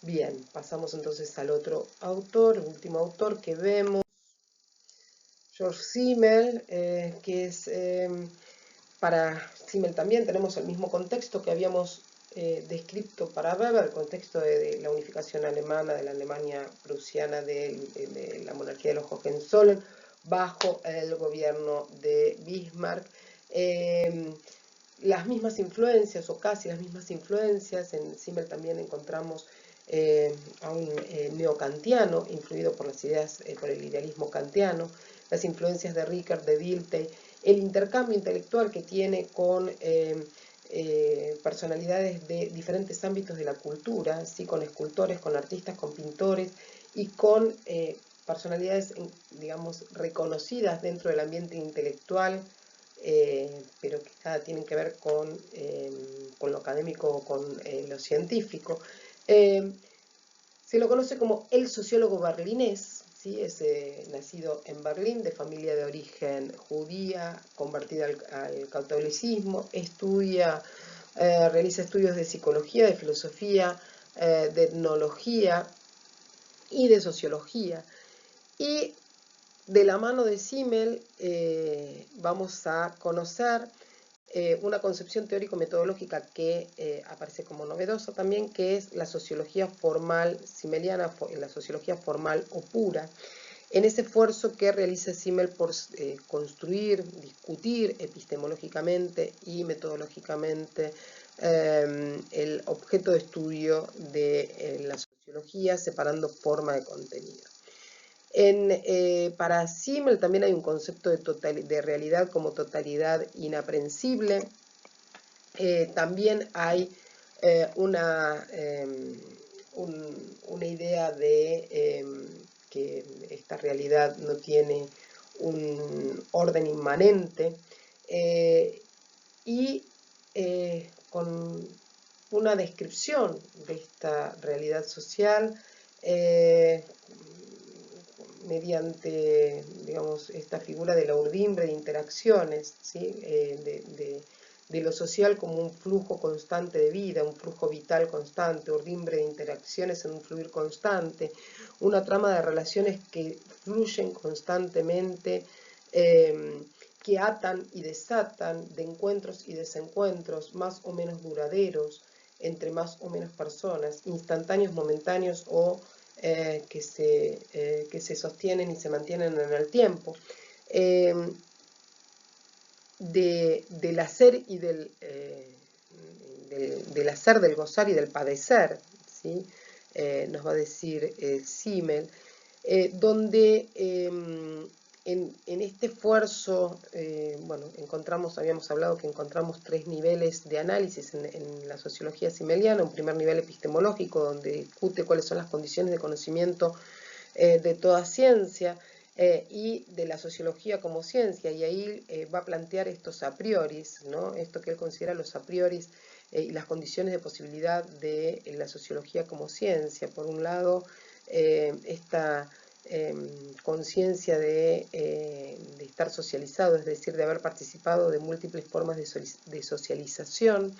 S1: Bien, pasamos entonces al otro autor, el último autor que vemos, George Simmel, que es, para Simmel también tenemos el mismo contexto que habíamos descrito para Weber, el contexto de la unificación alemana, de la Alemania prusiana, de la monarquía de los Hohenzollern, bajo el gobierno de Bismarck. Las mismas influencias, o casi las mismas influencias, en Simmel también encontramos a un neokantiano, influido por las ideas, por el idealismo kantiano, las influencias de Rickert, de Dilthey, el intercambio intelectual que tiene con personalidades de diferentes ámbitos de la cultura, ¿sí? Con escultores, con artistas, con pintores y con personalidades, digamos, reconocidas dentro del ambiente intelectual, pero que nada tienen que ver con lo académico o con lo científico. Se lo conoce como el sociólogo berlinés, ¿sí? Es nacido en Berlín, de familia de origen judía, convertida al catolicismo, realiza estudios de psicología, de filosofía, de etnología y de sociología. Y de la mano de Simmel vamos a conocer una concepción teórico-metodológica que aparece como novedosa también, que es la sociología formal simmeliana, la sociología formal o pura, en ese esfuerzo que realiza Simmel por construir, discutir epistemológicamente y metodológicamente el objeto de estudio de la sociología, separando forma de contenido. Para Simmel también hay un concepto de realidad como totalidad inaprehensible. También hay una idea de que esta realidad no tiene un orden inmanente y con una descripción de esta realidad social mediante, digamos, esta figura de la urdimbre de interacciones, ¿sí? De lo social como un flujo constante de vida, un flujo vital constante, urdimbre de interacciones en un fluir constante, una trama de relaciones que fluyen constantemente, que atan y desatan, de encuentros y desencuentros más o menos duraderos entre más o menos personas, instantáneos, momentáneos o que se sostienen y se mantienen en el tiempo. Del hacer y del hacer, del gozar y del padecer, ¿sí? Nos va a decir Simmel, donde en este esfuerzo, bueno, habíamos hablado que encontramos 3 niveles de análisis en la sociología simmeliana. Un primer nivel epistemológico, donde discute cuáles son las condiciones de conocimiento de toda ciencia, y de la sociología como ciencia, y ahí va a plantear estos a prioris, ¿no? Esto que él considera los a prioris y las condiciones de posibilidad de la sociología como ciencia. Por un lado, esta conciencia de estar socializado, es decir, de haber participado de múltiples formas de socialización,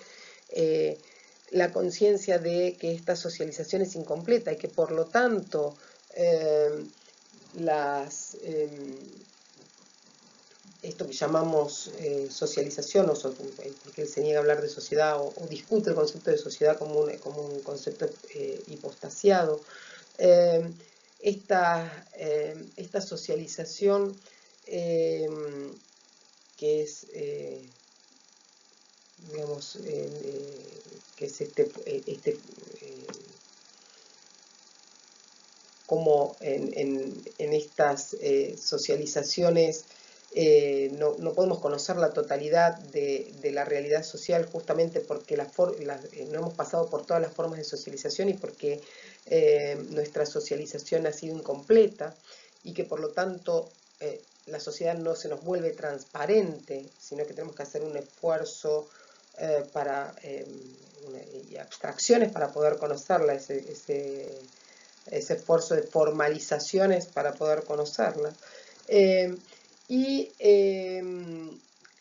S1: la conciencia de que esta socialización es incompleta y que por lo tanto esto que llamamos socialización, porque él se niega a hablar de sociedad o discute el concepto de sociedad como un concepto hipostasiado, esta socialización que es, digamos, que es como en estas socializaciones no podemos conocer la totalidad de la realidad social, justamente porque no hemos pasado por todas las formas de socialización y porque nuestra socialización ha sido incompleta, y que por lo tanto la sociedad no se nos vuelve transparente, sino que tenemos que hacer un esfuerzo y abstracciones para poder conocerla, ese esfuerzo de formalizaciones para poder conocerla.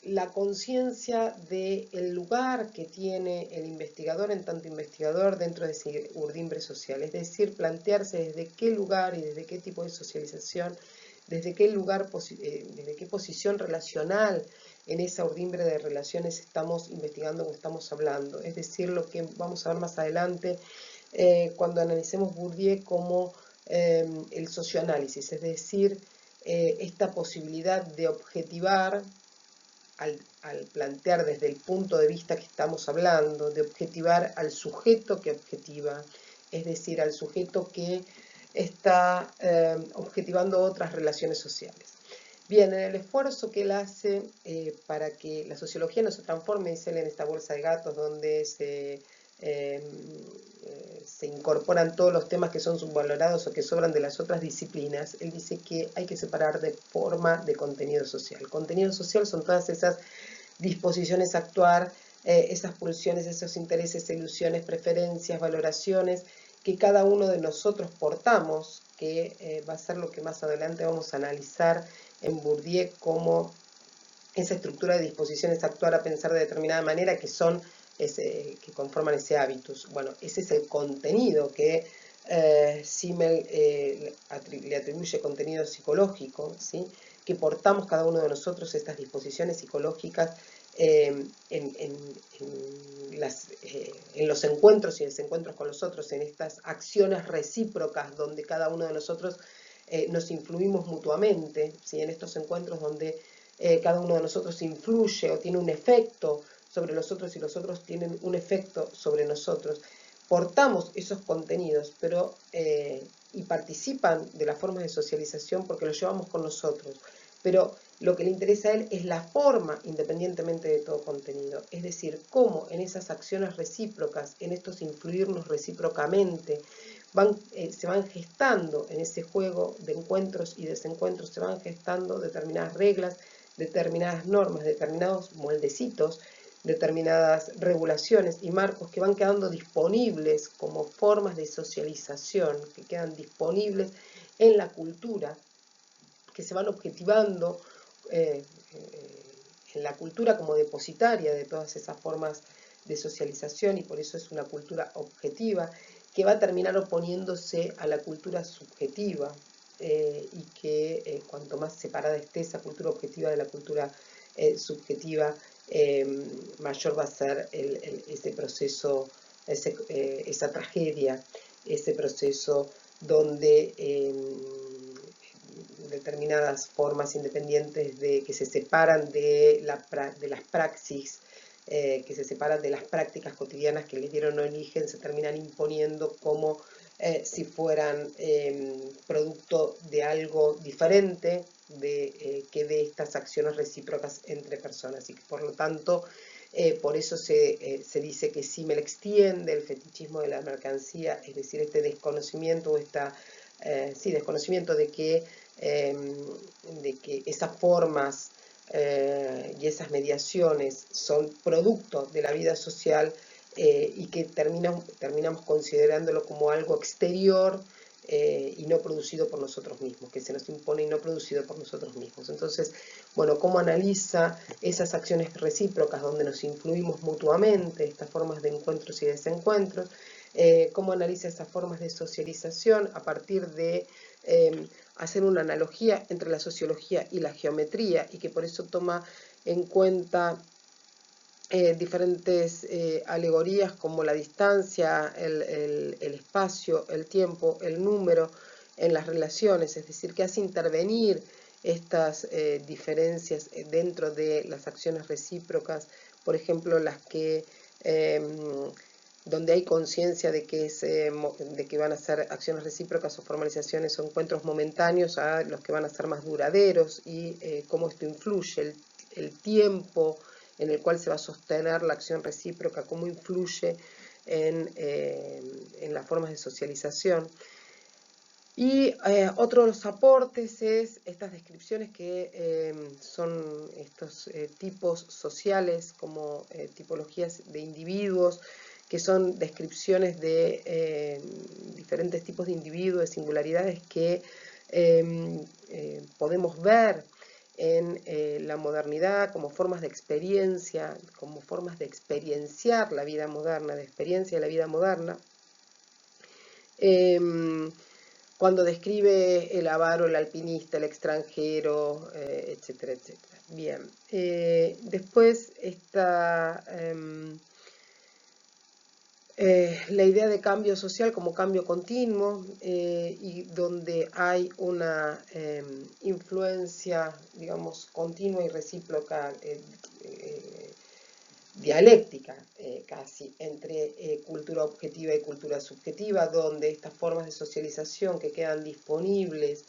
S1: La conciencia del lugar que tiene el investigador en tanto investigador dentro de ese urdimbre social, es decir, plantearse desde qué lugar y desde qué tipo de socialización, desde qué lugar, desde qué posición relacional en esa urdimbre de relaciones estamos investigando o estamos hablando. Es decir, lo que vamos a ver más adelante cuando analicemos Bourdieu como el socioanálisis, es decir, esta posibilidad de objetivar al plantear desde el punto de vista que estamos hablando, de objetivar al sujeto que objetiva, es decir, al sujeto que está objetivando otras relaciones sociales. Bien, en el esfuerzo que él hace para que la sociología no se transforme, dice él, en esta bolsa de gatos donde se incorporan todos los temas que son subvalorados o que sobran de las otras disciplinas, él dice que hay que separar de forma de contenido social. Contenido social son todas esas disposiciones a actuar, esas pulsiones, esos intereses, ilusiones, preferencias, valoraciones que cada uno de nosotros portamos, que va a ser lo que más adelante vamos a analizar en Bourdieu como esa estructura de disposiciones a actuar, a pensar de determinada manera, que son que conforman ese hábitus. Bueno, ese es el contenido que Simmel le atribuye contenido psicológico, ¿sí? Que portamos cada uno de nosotros estas disposiciones psicológicas en los encuentros y desencuentros con los otros, en estas acciones recíprocas donde cada uno de nosotros nos influimos mutuamente, ¿sí? En estos encuentros donde cada uno de nosotros influye o tiene un efecto sobre los otros y los otros tienen un efecto sobre nosotros. Portamos esos contenidos y participan de las formas de socialización porque los llevamos con nosotros. Pero lo que le interesa a él es la forma independientemente de todo contenido. Es decir, cómo en esas acciones recíprocas, en estos influirnos recíprocamente, se van gestando en ese juego de encuentros y desencuentros, se van gestando determinadas reglas, determinadas normas, determinados moldecitos, determinadas regulaciones y marcos que van quedando disponibles como formas de socialización, que quedan disponibles en la cultura, que se van objetivando en la cultura como depositaria de todas esas formas de socialización, y por eso es una cultura objetiva que va a terminar oponiéndose a la cultura subjetiva, y que cuanto más separada esté esa cultura objetiva de la cultura subjetiva, mayor va a ser ese proceso, esa tragedia, ese proceso donde determinadas formas independientes que se separan de las praxis, que se separan de las prácticas cotidianas que les dieron origen, se terminan imponiendo como si fueran producto de algo diferente que de estas acciones recíprocas entre personas, y que por lo tanto por eso se dice que Simmel extiende el fetichismo de la mercancía, es decir, este desconocimiento o desconocimiento de que esas formas y esas mediaciones son producto de la vida social, y que terminamos considerándolo como algo exterior y no producido por nosotros mismos, que se nos impone y no producido por nosotros mismos. Entonces, bueno, ¿cómo analiza esas acciones recíprocas donde nos influimos mutuamente, estas formas de encuentros y desencuentros? ¿Cómo analiza esas formas de socialización a partir de hacer una analogía entre la sociología y la geometría, y que por eso toma en cuenta diferentes alegorías como la distancia, el espacio, el tiempo, el número en las relaciones, es decir, que hace intervenir estas diferencias dentro de las acciones recíprocas, por ejemplo, las que donde hay conciencia de que van a ser acciones recíprocas o formalizaciones o encuentros momentáneos, a los que van a ser más duraderos, y cómo esto influye, el tiempo en el cual se va a sostener la acción recíproca, cómo influye en las formas de socialización. Y otro de los aportes es estas descripciones que son estos tipos sociales como tipologías de individuos, que son descripciones de diferentes tipos de individuos, de singularidades que podemos ver en la modernidad como formas de experiencia, como formas de experienciar la vida moderna, de experiencia de la vida moderna. Cuando describe el avaro, el alpinista, el extranjero, etcétera, etcétera. Bien, después está la idea de cambio social como cambio continuo, y donde hay una influencia, digamos, continua y recíproca, dialéctica casi, entre cultura objetiva y cultura subjetiva, donde estas formas de socialización que quedan disponibles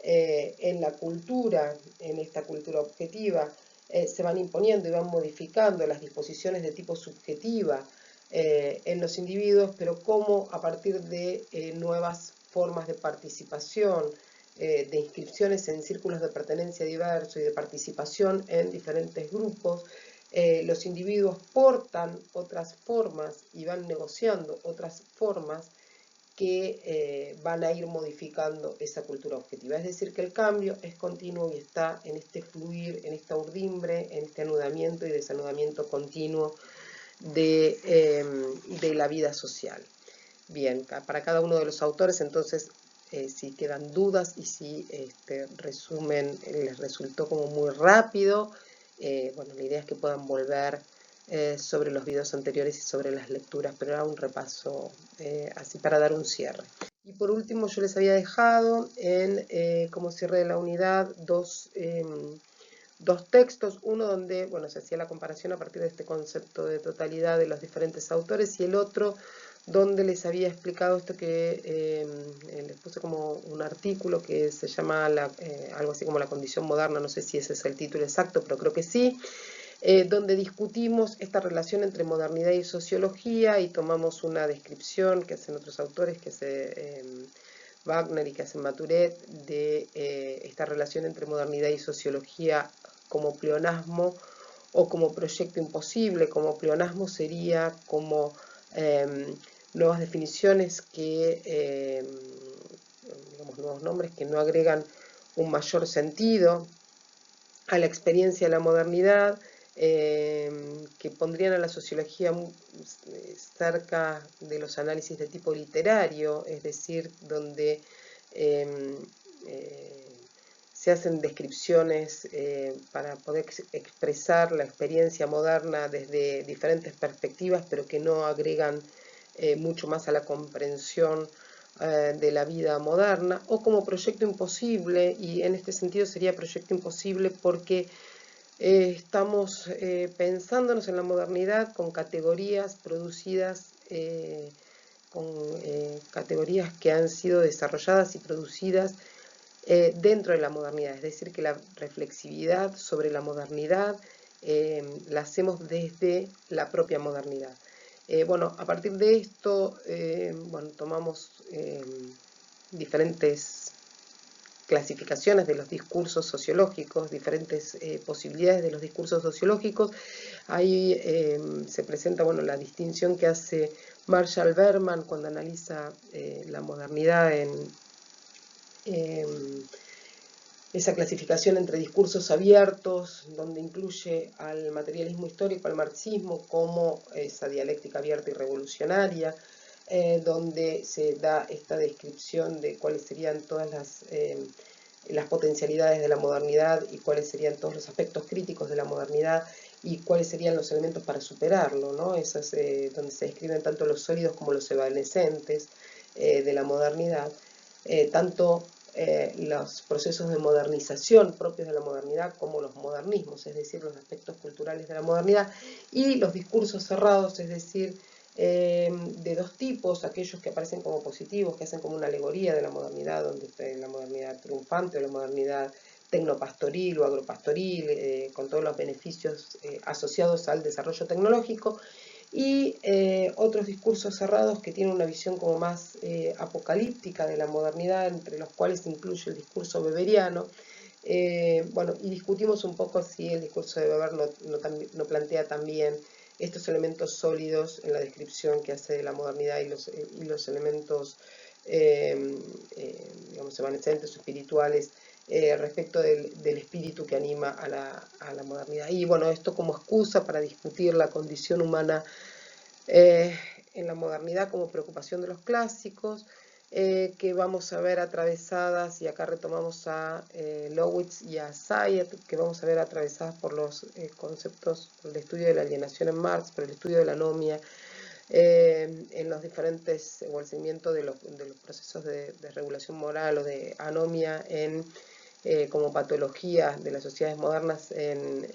S1: en la cultura, en esta cultura objetiva, se van imponiendo y van modificando las disposiciones de tipo subjetiva en los individuos, pero cómo a partir de nuevas formas de participación, de inscripciones en círculos de pertenencia diversos y de participación en diferentes grupos, los individuos portan otras formas y van negociando otras formas que van a ir modificando esa cultura objetiva. Es decir, que el cambio es continuo y está en este fluir, en esta urdimbre, en este anudamiento y desanudamiento continuo de la vida social. Bien, para cada uno de los autores, entonces, si quedan dudas y si este resumen les resultó como muy rápido, bueno, la idea es que puedan volver sobre los videos anteriores y sobre las lecturas, pero era un repaso así para dar un cierre. Y por último, yo les había dejado como cierre de la unidad dos textos, uno donde, bueno, se hacía la comparación a partir de este concepto de totalidad de los diferentes autores, y el otro donde les había explicado esto que les puse como un artículo que se llama algo así como la condición moderna, no sé si ese es el título exacto, pero creo que sí, donde discutimos esta relación entre modernidad y sociología, y tomamos una descripción que hacen otros autores, que hace Wagner y que hace Maturet, de esta relación entre modernidad y sociología como pleonasmo o como proyecto imposible. Como pleonasmo sería como nuevas definiciones digamos, nuevos nombres que no agregan un mayor sentido a la experiencia de la modernidad, que pondrían a la sociología cerca de los análisis de tipo literario, es decir, donde se hacen descripciones para poder expresar la experiencia moderna desde diferentes perspectivas, pero que no agregan mucho más a la comprensión de la vida moderna, o como proyecto imposible, y en este sentido sería proyecto imposible porque estamos pensándonos en la modernidad con categorías producidas, con categorías que han sido desarrolladas y producidas dentro de la modernidad, es decir, que la reflexividad sobre la modernidad la hacemos desde la propia modernidad. Bueno, a partir de esto, bueno, tomamos diferentes clasificaciones de los discursos sociológicos, diferentes posibilidades de los discursos sociológicos. Ahí se presenta, bueno, la distinción que hace Marshall Berman cuando analiza la modernidad en esa clasificación entre discursos abiertos, donde incluye al materialismo histórico, al marxismo, como esa dialéctica abierta y revolucionaria, donde se da esta descripción de cuáles serían todas las potencialidades de la modernidad y cuáles serían todos los aspectos críticos de la modernidad y cuáles serían los elementos para superarlo, ¿no? Esas, donde se describen tanto los sólidos como los evanescentes de la modernidad, tanto los procesos de modernización propios de la modernidad como los modernismos, es decir, los aspectos culturales de la modernidad, y los discursos cerrados, es decir, de dos tipos, aquellos que aparecen como positivos, que hacen como una alegoría de la modernidad, donde está la modernidad triunfante o la modernidad tecnopastoril o agropastoril, con todos los beneficios asociados al desarrollo tecnológico, y otros discursos cerrados que tienen una visión como más apocalíptica de la modernidad, entre los cuales incluye el discurso weberiano. Bueno, y discutimos un poco si el discurso de Weber no plantea también estos elementos sólidos en la descripción que hace de la modernidad y los elementos, digamos, evanescentes o espirituales respecto del espíritu que anima a la modernidad. Y bueno, esto como excusa para discutir la condición humana en la modernidad como preocupación de los clásicos, que vamos a ver atravesadas, y acá retomamos a Lowitz y a Sayed, que vamos a ver atravesadas por los conceptos, por el estudio de la alienación en Marx, por el estudio de la anomia, en los diferentes, o el seguimiento de los procesos de regulación moral o de anomia como patología de las sociedades modernas en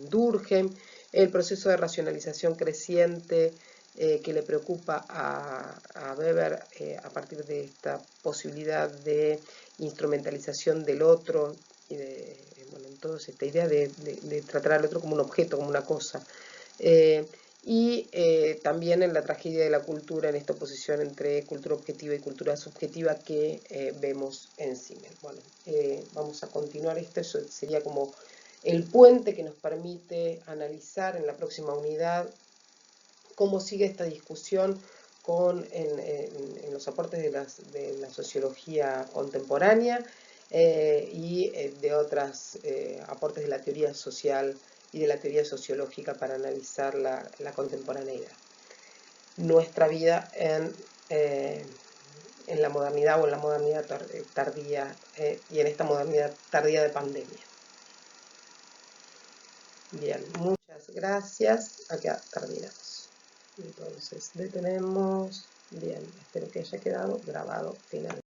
S1: Durkheim, el proceso de racionalización creciente que le preocupa a Weber a partir de esta posibilidad de instrumentalización del otro y de, bueno, entonces esta idea de tratar al otro como un objeto, como una cosa. Y también en la tragedia de la cultura, en esta oposición entre cultura objetiva y cultura subjetiva que vemos en Simmel. Bueno, vamos a continuar esto, eso sería como el puente que nos permite analizar en la próxima unidad cómo sigue esta discusión en los aportes de la sociología contemporánea y de otros aportes de la teoría social y de la teoría sociológica para analizar la contemporaneidad. Nuestra vida en la modernidad o en la modernidad tardía y en esta modernidad tardía de pandemia. Bien, muchas gracias. Acá terminamos. Entonces detenemos. Bien, espero que haya quedado grabado final.